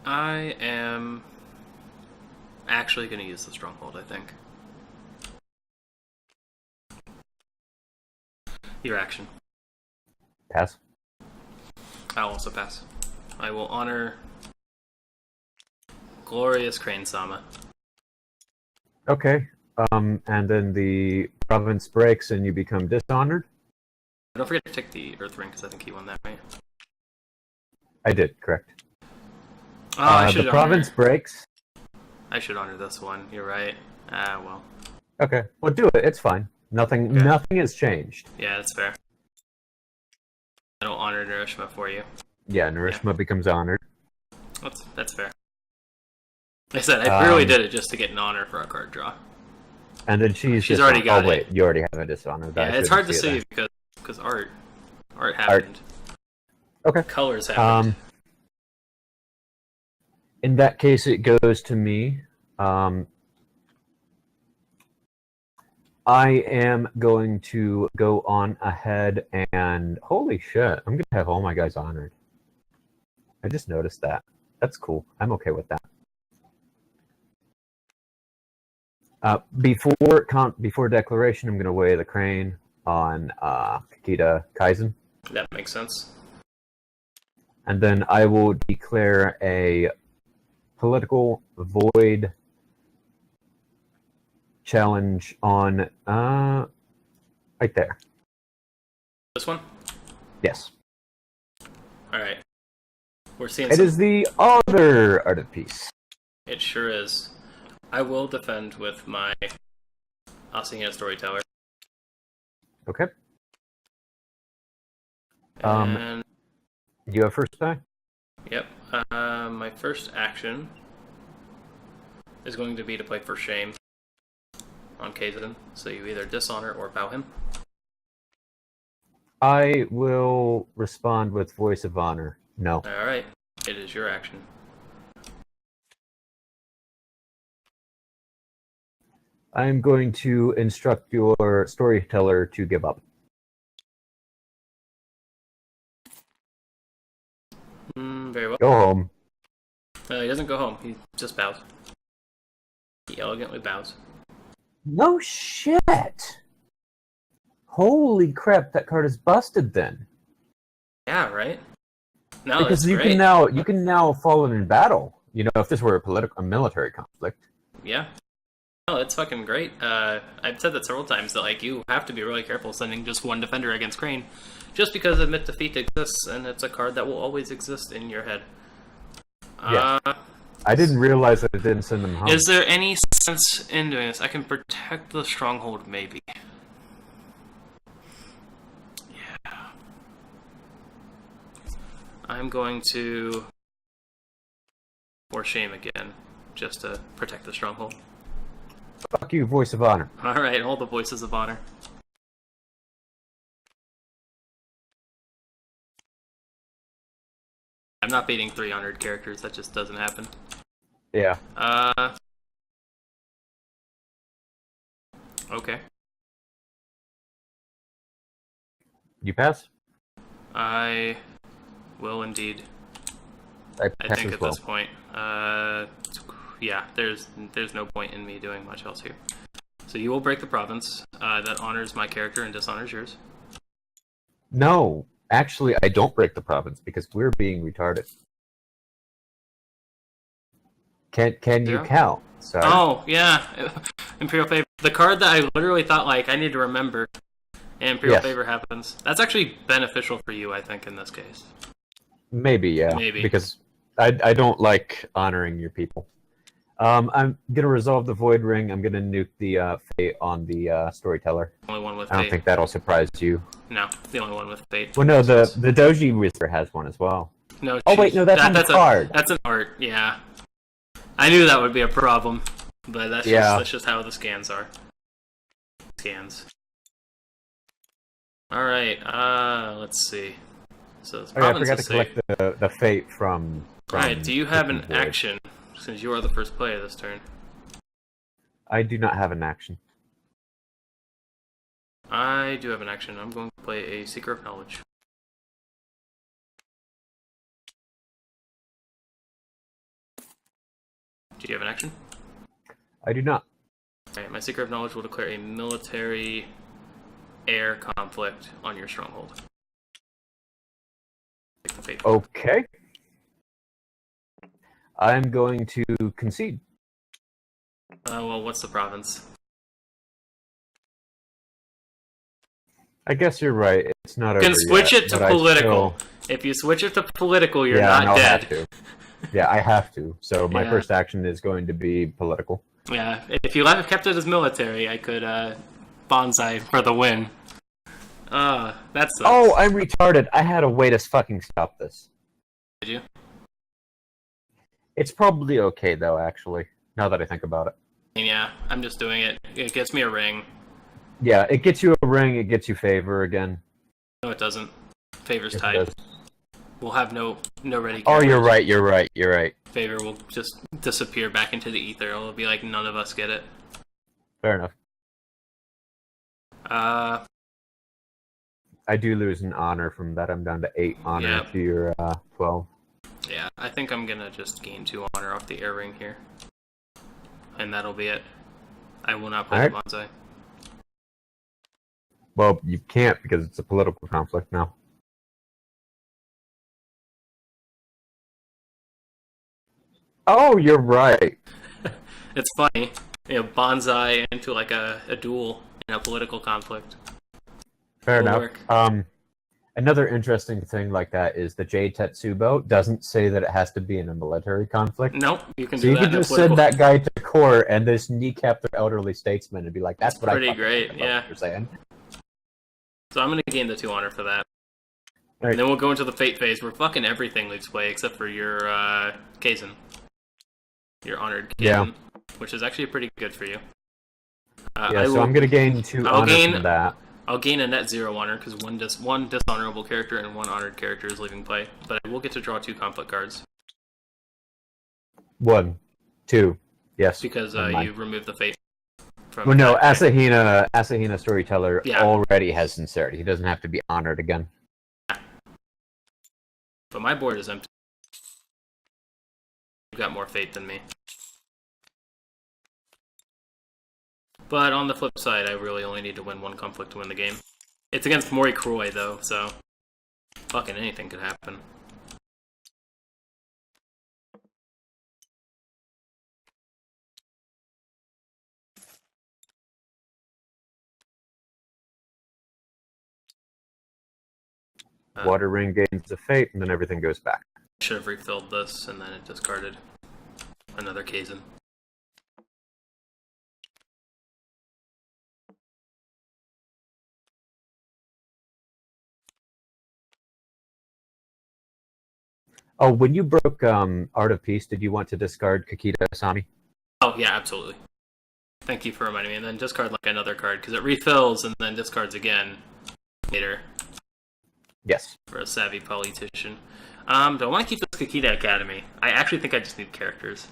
I am actually going to use the Stronghold, I think. Your action. Pass. I'll also pass. I will honor Glorious Crane Sama. Okay. And then the province breaks and you become dishonored? Don't forget to take the Earth Ring, because I think he won that, right? I did, correct. The province breaks. I should honor this one. You're right. Well. Okay, well, do it. It's fine. Nothing has changed. Yeah, that's fair. I don't honor Narishima for you. Yeah, Narishima becomes honored. That's fair. Like I said, I really did it just to get an honor for a card draw. And then she's already got it. Oh wait, you already have a dishonor. Yeah, it's hard to see because art happened. Okay. Colors happened. In that case, it goes to me. I am going to go on ahead and... Holy shit, I'm going to have all my guys honored. I just noticed that. That's cool. I'm okay with that. Before declaration, I'm going to Way of the Crane on Kikita Kaizen. That makes sense. And then I will declare a political void challenge on right there. This one? Yes. Alright. We're seeing It is the other art of peace. It sure is. I will defend with my Asahina Storyteller. Okay. And you have first die? Yep. My first action is going to be to play for shame on Kaizen, so you either dishonor or bow him. I will respond with Voice of Honor. No. Alright. It is your action. I'm going to instruct your storyteller to give up. Very well. Go home. He doesn't go home. He just bows. He elegantly bows. No shit! Holy crap, that card is busted then. Yeah, right? No, because you can now fall in battle. You know, if this were a military conflict. Yeah. No, it's fucking great. I've said that several times that, like, you have to be really careful sending just one defender against Crane, just because Admit Defeat exists, and it's a card that will always exist in your head. Yeah. I didn't realize that it didn't send them home. Is there any sense in doing this? I can protect the Stronghold, maybe. I'm going to for shame again, just to protect the stronghold. Fuck you, voice of honor. Alright, all the voices of honor. I'm not beating 3 honored characters, that just doesn't happen. Yeah. Okay. You pass? I will indeed. I think at this point. Yeah, there's no point in me doing much else here. So you will break the province. That honors my character and dishonors yours. No, actually, I don't break the province because we're being retarded. Can you count? Sorry. Oh yeah, Imperial Favor. The card that I literally thought like I need to remember. And Imperial Favor happens. That's actually beneficial for you, I think, in this case. Maybe, yeah. Maybe. Because I don't like honoring your people. I'm gonna resolve the Void Ring. I'm gonna nuke the Fate on the Storyteller. Only one with Fate. I don't think that'll surprise you. No, the only one with Fate. Well, no, the Doji Whisper has one as well. No. Oh wait, no, that's on the card. That's an art. Yeah. I knew that would be a problem, but that's just how the scans are. Scans. All right. Let's see. So I forgot to collect the Fate from. All right. Do you have an action? Since you are the first player this turn. I do not have an action. I do have an action. I'm going to play a Seeker of Knowledge. Do you have an action? I do not. Alright, my Seeker of Knowledge will declare a military air conflict on your stronghold. Okay. I'm going to concede. Well, what's the province? I guess you're right. It's not over You can switch yet, it to political. If you switch it to political, you're not dead. Have to. Yeah, I have to. So my first action is going to be political. Yeah, if you kept it as military, I could bonsai for the win. That sucks. Oh, I'm retarded. I had a way to fucking stop this. Did you? It's probably okay, though, actually, now that I think about it. Yeah, I'm just doing it. It gets me a ring. Yeah, it gets you a ring, it gets you favor again. No, it doesn't. Favor's tied. We'll have no ready characters. Oh, you're right. Favor will just disappear back into the ether. It'll be like none of us get it. Fair enough. I do lose an honor from that. I'm down to 8 honor to your 12. Yeah, I think I'm gonna just gain 2 honor off the air ring here. And that'll be it. I will not play the bonsai. Well, you can't because it's a political conflict now. Oh, you're right. It's funny. Bonsai into like a duel in a political conflict. Fair enough. Another interesting thing like that is the Jade Tetsubo doesn't say that it has to be in a military conflict. Nope, you can do that. So you can just send that guy to court and just kneecap their elderly statesman and be like, "That's what I." Pretty great, yeah. You're saying. So I'm gonna gain the 2 honor for that. Right. And then we'll go into the Fate phase where fucking everything leaves play except for your Kaizen. Your honored Kaizen, which is actually pretty good for you. So I'm gonna gain 2 honor from that. I'll gain a net 0 honor because one dishonorable character and 1 honored character is leaving play, but I will get to draw 2 conflict cards. 1, 2, yes. Because you removed the Fate. Well, no, Asahina Storyteller already has sincerity. He doesn't have to be honored again. But my board is empty. You've got more Fate than me. But on the flip side, I really only need to win 1 conflict to win the game. It's against Mori Croy, though, so fucking anything could happen. Water Ring gains a Fate, and then everything goes back. Should have refilled this, and then it discarded another Kaizen. Oh, when you broke Art of Peace, did you want to discard Kakita Asami? Oh, yeah, absolutely. Thank you for reminding me. And then discard like another card, because it refills and then discards again later. Yes. For a savvy politician. Do I want to keep this Kakita Academy? I actually think I just need characters.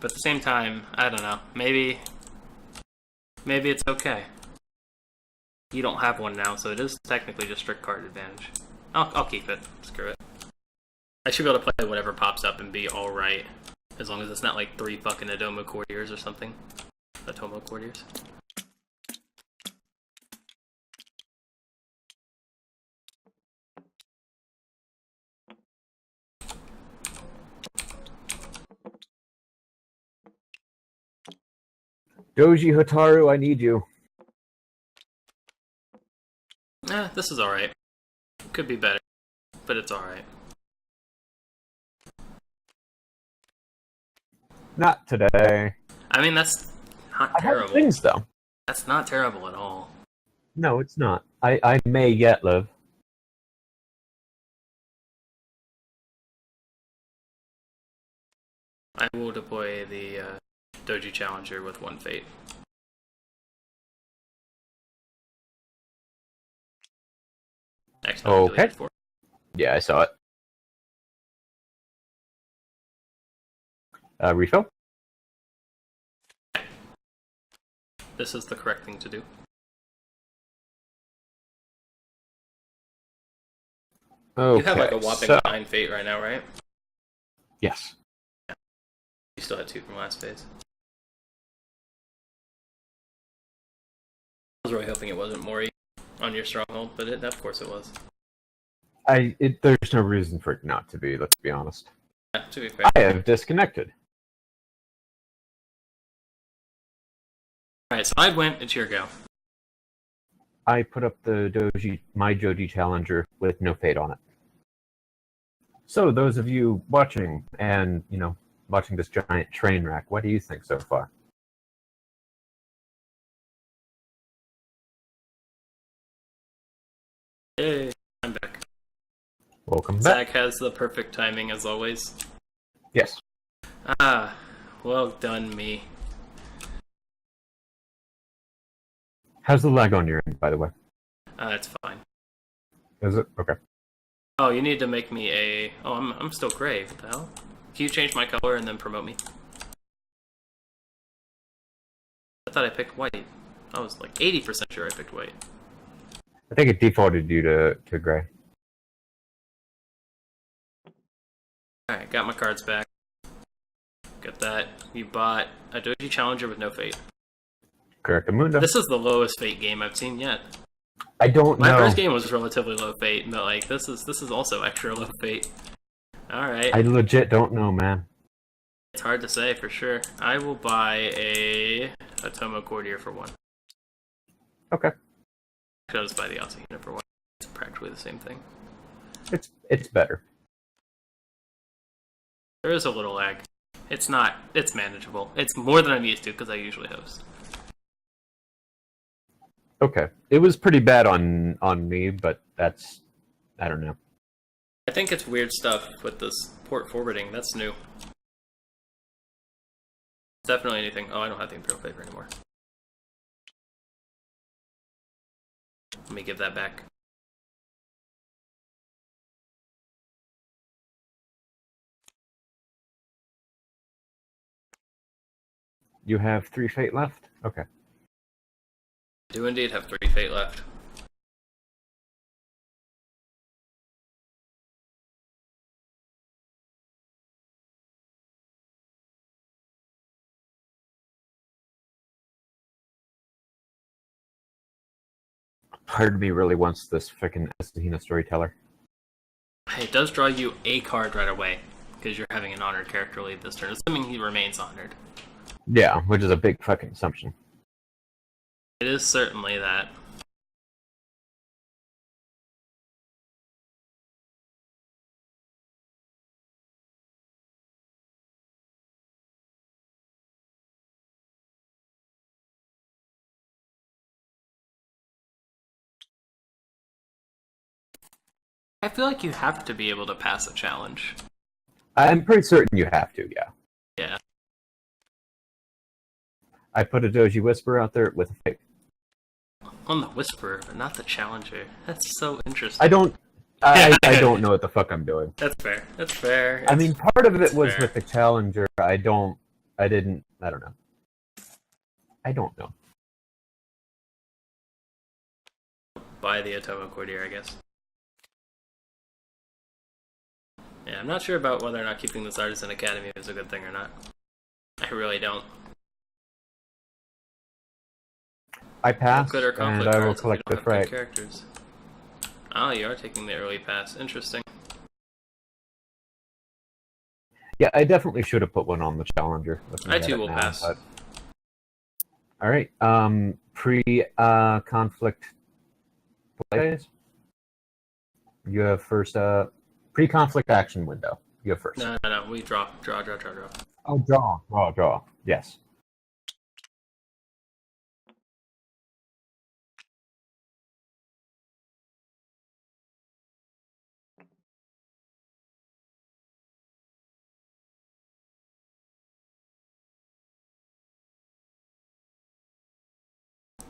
But at the same time, I don't know. Maybe it's okay. You don't have one now, so it is technically just strict card advantage. I'll keep it. Screw it. I should be able to play whatever pops up and be alright. As long as it's not like 3 fucking Adoma Courtiers or something. Atomo Courtiers. Doji Hotaru, I need you. This is alright. Could be better, but it's alright. Not today. I mean, that's not terrible. Things, though. That's not terrible at all. No, it's not. I may yet live. I will deploy the Doji Challenger with 1 fate. Okay. Yeah, I saw it. Refill? This is the correct thing to do. Okay, you have like a whopping 9 fate right now, right? Yes. Yeah. You still had 2 from last phase. I was really hoping it wasn't Mori on your stronghold, but of course it was. There's no reason for it not to be, let's be honest. Yeah, to be fair. I have disconnected. Alright, so I went, it's your go. I put up my Doji Challenger with no fate on it. So those of you watching and, watching this giant train wreck, what do you think so far? Yay, I'm back. Welcome back. Zach has the perfect timing as always. Yes. Ah, well done me. How's the lag on your end, by the way? It's fine. Is it? Okay. Oh, you need to make me a... Oh, I'm still gray. What the hell? Can you change my color and then promote me? I thought I picked white. I was like 80% sure I picked white. I think it defaulted you to gray. Alright, got my cards back. Got that. You bought a Doji Challenger with no fate. Correct, Amundo. This is the lowest fate game I've seen yet. I don't know. My first game was relatively low fate, but like this is also extra low fate. Alright. I legit don't know, man. It's hard to say for sure. I will buy a Tomo Courtier for 1. Okay. I'll just buy the Asahina for 1. It's practically the same thing. It's better. There is a little lag. It's manageable. It's more than I'm used to because I usually host. Okay. It was pretty bad on me, but that's... I don't know. I think it's weird stuff with this port forwarding. That's new. Definitely anything. Oh, I don't have the Imperial Favor anymore. Let me give that back. You have 3 fate left? Okay. I do indeed have 3 fate left. Part of me really wants this frickin' Asahina Storyteller. It does draw you a card right away, because you're having an honored character lead this turn, assuming he remains honored. Yeah, which is a big fucking assumption. It is certainly that. I feel like you have to be able to pass a challenge. I'm pretty certain you have to, yeah. Yeah. I put a Doji Whisper out there with a fake. On the Whisperer, but not the Challenger. That's so interesting. I don't know what the fuck I'm doing. That's fair. That's fair. I mean, part of it was fair. with the Challenger. I don't know. I don't know. Buy the Atomic Courtier, I guess. Yeah, I'm not sure about whether or not keeping this Artisan Academy is a good thing or not. I really don't. I pass, good or and I will collect the freight. Characters. Oh, you are taking the early pass. Interesting. Yeah, I definitely should have put one on the Challenger. I too will pass. But... All right. Pre-conflict plays. You have first. Pre-conflict action window. You have first. No. We draw. Oh, draw. Yes.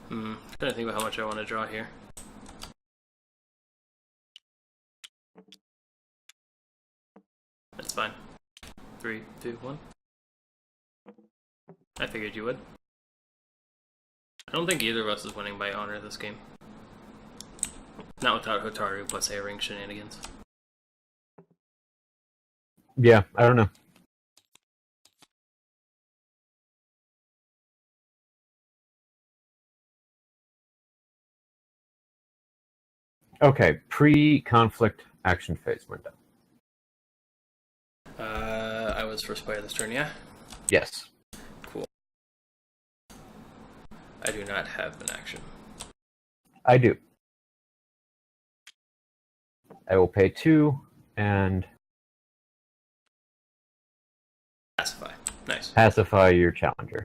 Trying to think about how much I want to draw here. That's fine. 3, 2, 1. I figured you would. I don't think either of us is winning by honor this game. Not without Hotaru plus A-ring shenanigans. Yeah, I don't know. Okay, pre-conflict action phase window. I was first player this turn, yeah? Yes. Cool. I do not have an action. I do. I will pay 2 and... Pacify. Nice. Pacify your Challenger.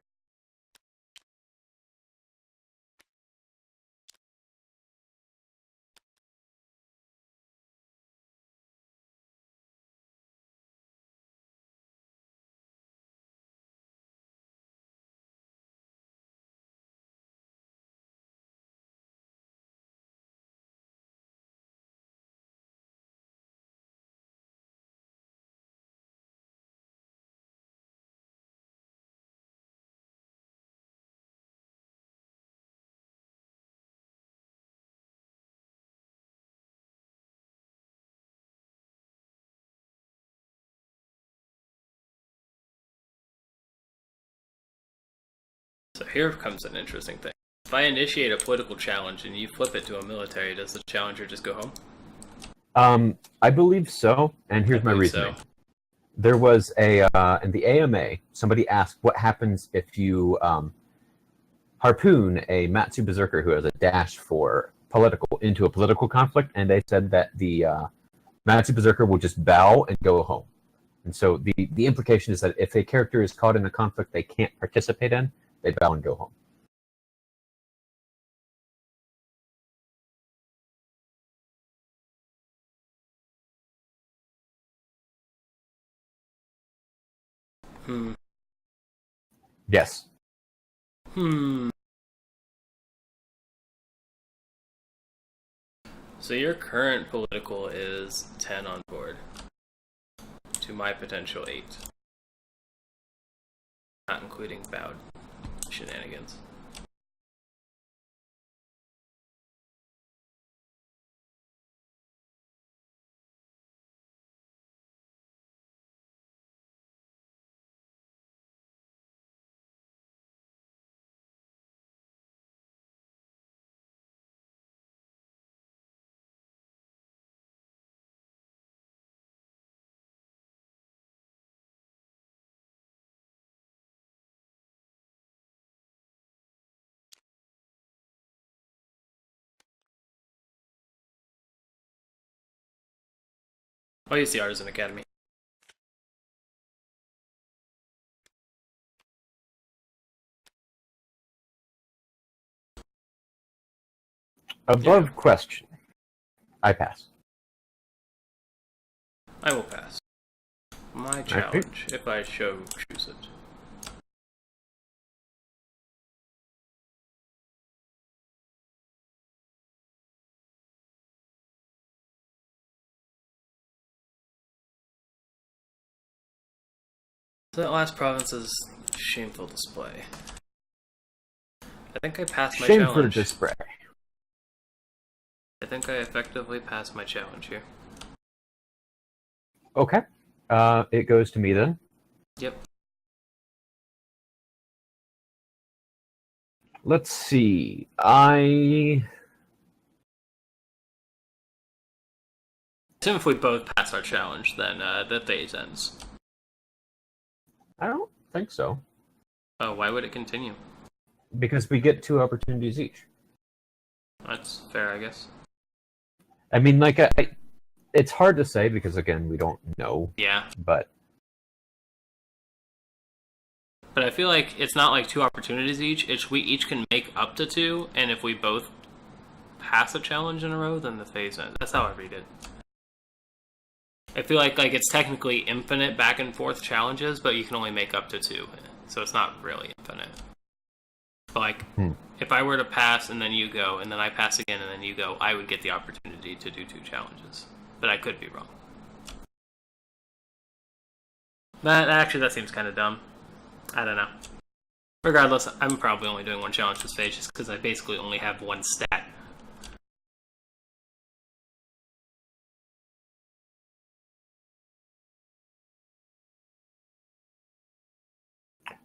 So here comes an interesting thing. If I initiate a political challenge and you flip it to a military, does the challenger just go home? I believe so, and here's my reasoning. So. There was a in the AMA, somebody asked what happens if you harpoon a Matsu Berserker who has a dash for political into a political conflict, and they said that the Matsu Berserker will just bow and go home. And so the implication is that if a character is caught in a conflict they can't participate in, they bow and go home. Yes. So your current political is 10 on board. To my potential 8. Not including bowed shenanigans. I'll use the Artisan Academy. Above question. I pass. I will pass. My challenge, if I choose it. So that last province is shameful display. I think I passed my challenge. Shameful display. I think I effectively passed my challenge here. Okay. It goes to me then. Yep. Let's see. So if we both pass our challenge, then the phase ends. I don't think so. Oh, why would it continue? Because we get 2 opportunities each. That's fair, I guess. I mean, like, it's hard to say because, again, we don't know. Yeah. But I feel like it's not like 2 opportunities each. We each can make up to 2, and if we both pass a challenge in a row, then the phase ends. That's how I read it. I feel like it's technically infinite back and forth challenges, but you can only make up to 2, so it's not really infinite. But if I were to pass and then you go, and then I pass again and then you go, I would get the opportunity to do 2 challenges. But I could be wrong. That seems kind of dumb. I don't know. Regardless, I'm probably only doing 1 challenge this phase just because I basically only have 1 stat.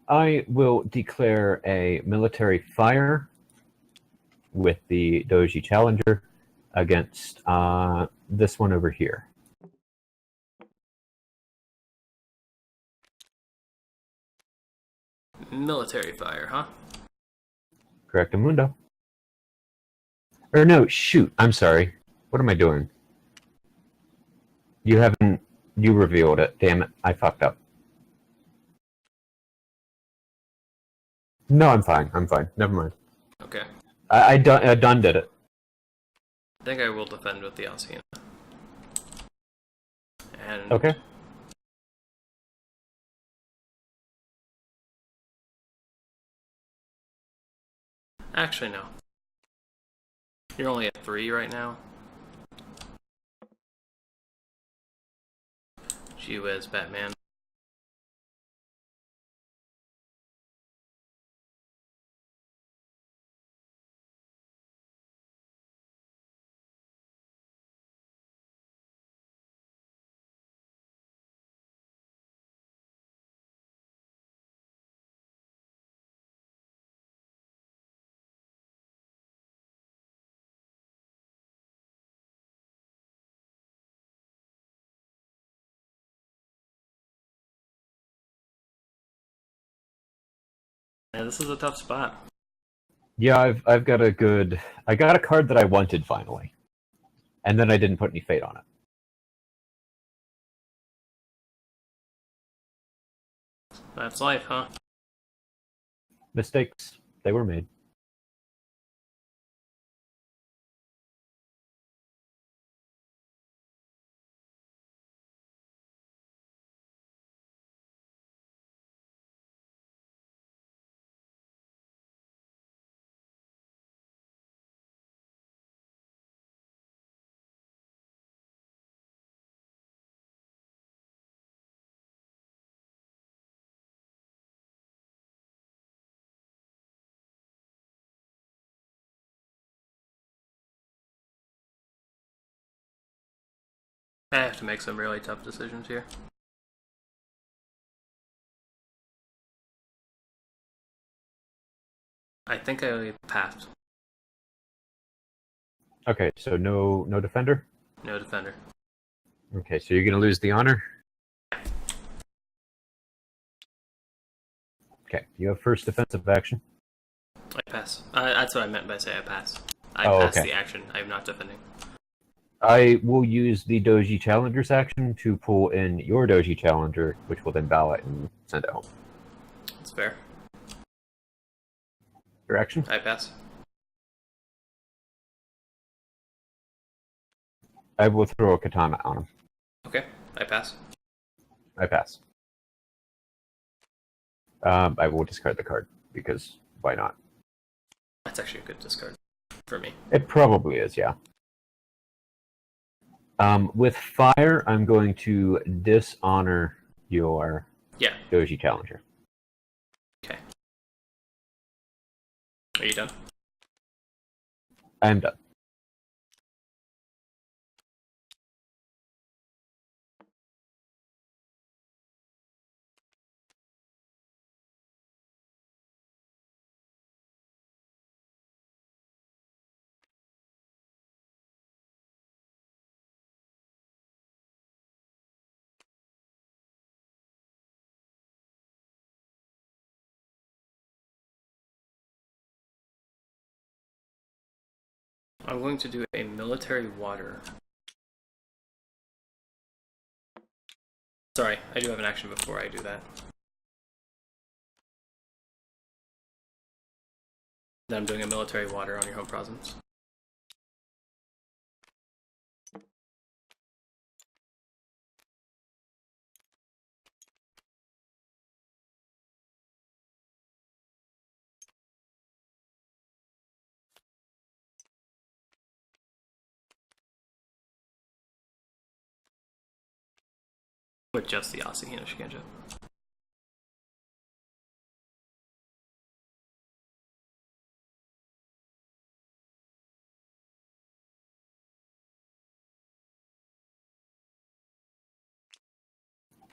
I will declare a military fire with the Doji Challenger against this one over here. Military fire, huh? Correctamundo. Or no, shoot, I'm sorry. What am I doing? You revealed it. Damn it, I fucked up. No, I'm fine. Never mind. Okay. I done did it. I think I will defend with the Alcina. And okay. Actually, no. You're only at 3 right now. Gee whiz, Batman. Yeah, this is a tough spot. Yeah, I got a card that I wanted finally. And then I didn't put any fate on it. That's life, huh? Mistakes, they were made. I have to make some really tough decisions here. I think I passed. Okay, so no defender? No defender. Okay, so you're gonna lose the honor? Okay, you have first defensive action. I pass. That's what I meant by say I pass. I pass the action. I am not defending. I will use the Doji Challenger's action to pull in your Doji Challenger, which will then ballot and send it home. That's fair. Your action? I pass. I will throw a katana on him. Okay. I pass. I pass. I will discard the card, because why not? That's actually a good discard for me. It probably is, yeah. With fire, I'm going to dishonor your Doji Challenger. Okay. Are you done? I'm done. I'm going to do a military water. Sorry, I do have an action before I do that. Then I'm doing a military water on your home province. With just the Asahina Shigenja.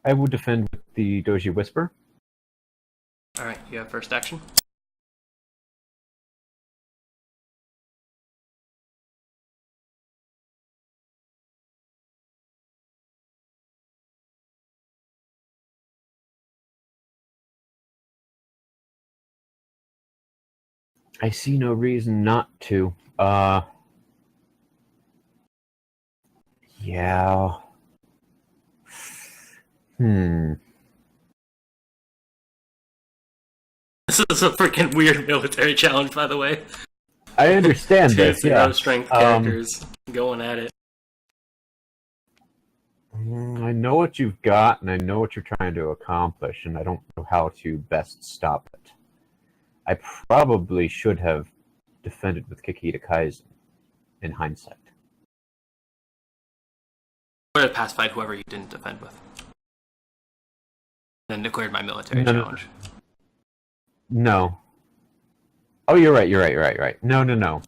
I will defend with the Doji Whisper. Alright, you have first action. I see no reason not to. Yeah. This is a freaking weird military challenge, by the way. I understand this, yeah. Strength characters going at it. I know what you've got, and I know what you're trying to accomplish, and I don't know how to best stop it. I probably should have defended with Kikita Kaizen, in hindsight. I would have pacified whoever you didn't defend with. Then declared my military challenge. No. Oh, you're right. No.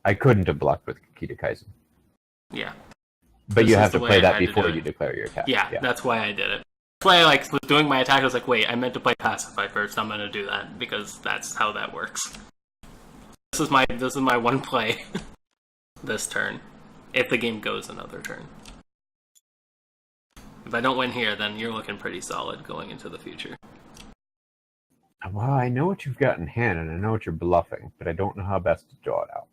I couldn't have blocked with Kikita Kaizen. Yeah. But you have to play that before you declare your attack. Yeah, that's why I did it. That's why I was doing my attack. I was like, wait, I meant to play pacify first. I'm going to do that because that's how that works. This is my one play this turn. If the game goes another turn. If I don't win here, then you're looking pretty solid going into the future. Well, I know what you've got in hand, and I know what you're bluffing, but I don't know how best to draw it out.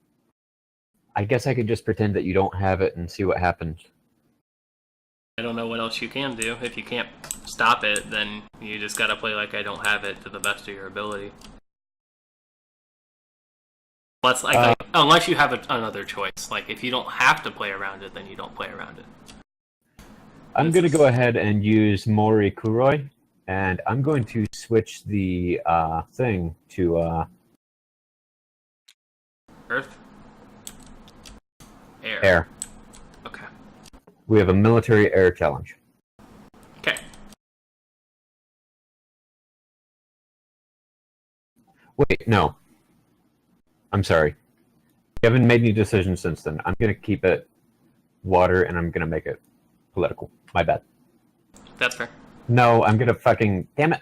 I guess I could just pretend that you don't have it and see what happens. I don't know what else you can do. If you can't stop it, then you just gotta play like I don't have it to the best of your ability. Unless you have another choice. Like, if you don't have to play around it, then you don't play around it. I'm going to go ahead and use Mori Kuroi, and I'm going to switch the thing to... Earth? Air. Air. Okay. We have a military air challenge. Okay. Wait, no. I'm sorry. You haven't made any decisions since then. I'm going to keep it water, and I'm going to make it political. My bad. That's fair. No, I'm going to fucking... Damn it.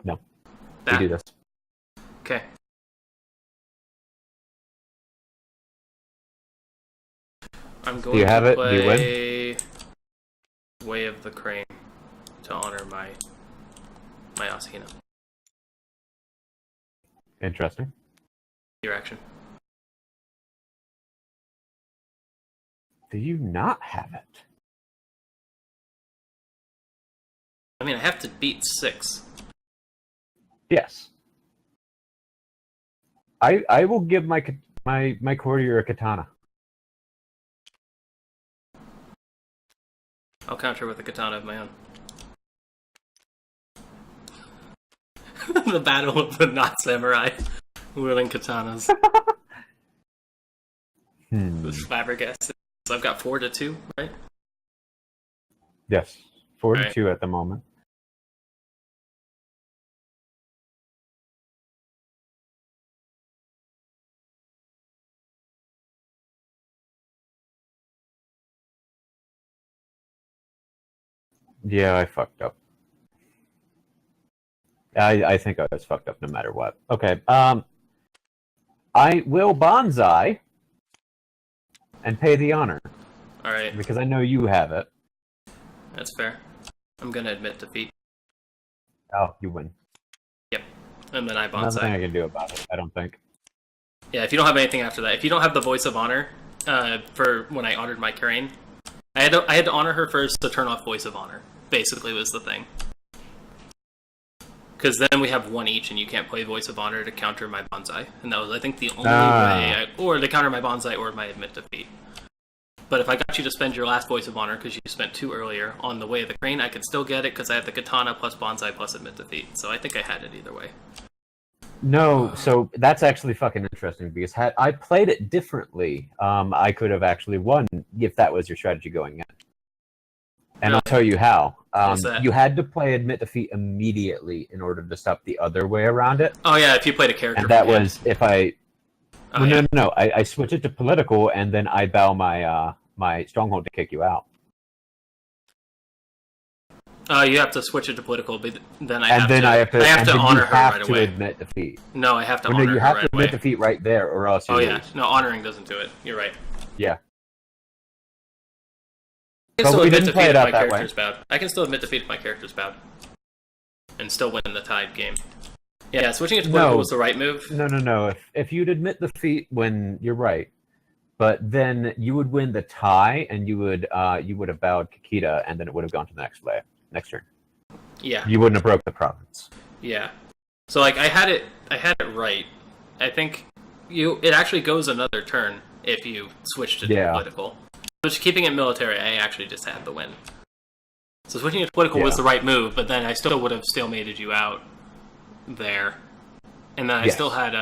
No. We do this. Okay. I'm going to play Do you win? Way of the Crane to honor my Asahina. Interesting. Your action. Do you not have it? I mean, I have to beat 6. Yes. I will give my courtier a katana. I'll counter with a katana of my own. The battle of the not samurai wielding katanas. This flabbergasted. So I've got 4-2, right? Yes, 4-2 at the moment. Yeah, I fucked up. I think I was fucked up no matter what. Okay, I will bonsai and pay the honor. Alright. Because I know you have it. That's fair. I'm gonna admit defeat. Oh, you win. Yep. And then I bonsai. Nothing I can do about it, I don't think. Yeah, if you don't have anything after that. If you don't have the voice of honor, for when I honored my crane, I had to honor her first to turn off voice of honor. Basically was the thing. Because then we have one each, and you can't play voice of honor to counter my bonsai. And that was, I think, the only way, or to counter my bonsai or my admit defeat. But if I got you to spend your last voice of honor, because you spent 2 earlier, on the way of the crane, I could still get it, because I have the katana plus bonsai plus admit defeat. So I think I had it either way. No, so that's actually fucking interesting, because had I played it differently, I could have actually won if that was your strategy going in. And really? I'll tell you how. You had to play admit defeat immediately in order to stop the other way around it. Oh yeah, if you played a character. And that was if I... Oh, well, no. I switch it to political, and then I bow my my stronghold to kick you out. You have to switch it to political, but then I have to honor her right away. Admit defeat. No, I have to honor her right away. No, you have to admit defeat right there, or else you lose. No, honoring doesn't do it. You're right. Yeah. I can still admit defeat if my character's bad. I can still admit defeat if my character's bad. And still win the tied game. Yeah, switching it to political was the right move. No. If you'd admit defeat when you're right, but then you would win the tie, and you would have bowed Kikita, and then it would have gone to the next turn. Yeah. You wouldn't have broke the province. Yeah. So like I had it right. I think it actually goes another turn if you switch to political. Which, keeping it military, I actually just had the win. So switching it to political was the right move, but then I still would have stalemated you out there. And then I still had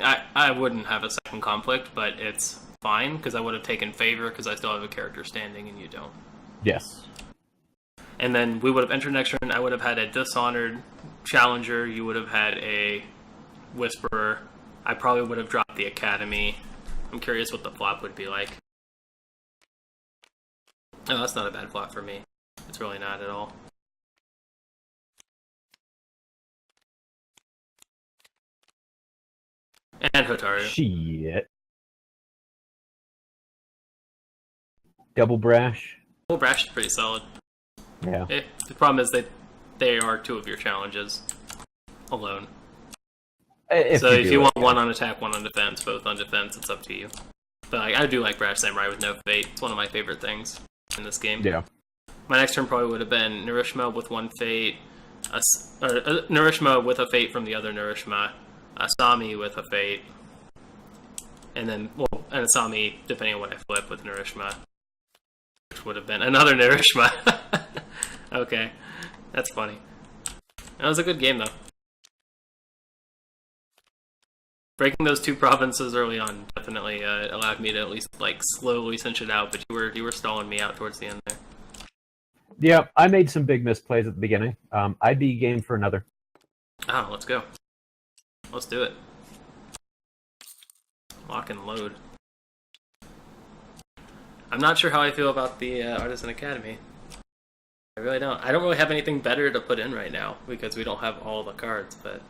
I wouldn't have a second conflict, but it's fine, because I would have taken favor, because I still have a character standing and you don't. Yes. And then we would have entered next turn, I would have had a dishonored challenger, you would have had a whisperer, I probably would have dropped the academy. I'm curious what the flop would be like. Oh, that's not a bad flop for me. It's really not at all. And Hotaru. Shit. Double Brash. Double Brash is pretty solid. Yeah. The problem is that they are 2 of your challenges alone. If you want one on attack, one on defense, both on defense, it's up to you. But I do like Brash Samurai with no fate. It's one of my favorite things in this game. Yeah. My next turn probably would have been Narishma with 1 fate, Narishma with a fate from the other Narishma, Asami with a fate, and then, and Asami, depending on what I flip with Narishma, which would have been another Narishma. Okay, that's funny. That was a good game, though. Breaking those 2 provinces early on definitely allowed me to at least slowly cinch it out, but you were stalling me out towards the end there. Yeah, I made some big misplays at the beginning. I'd be game for another. Oh, let's go. Let's do it. Lock and load. I'm not sure how I feel about the Artisan Academy. I really don't. I don't really have anything better to put in right now, because we don't have all the cards, but...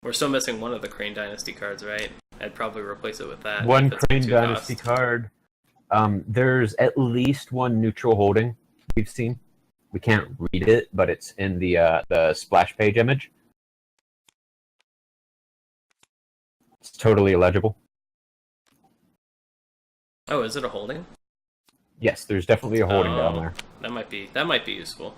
We're still missing one of the Crane Dynasty cards, right? I'd probably replace it with that. One Crane Dynasty card. There's at least 1 neutral holding we've seen. We can't read it, but it's in the splash page image. It's totally illegible. Oh, is it a holding? Yes, there's definitely a holding down there. That might be useful.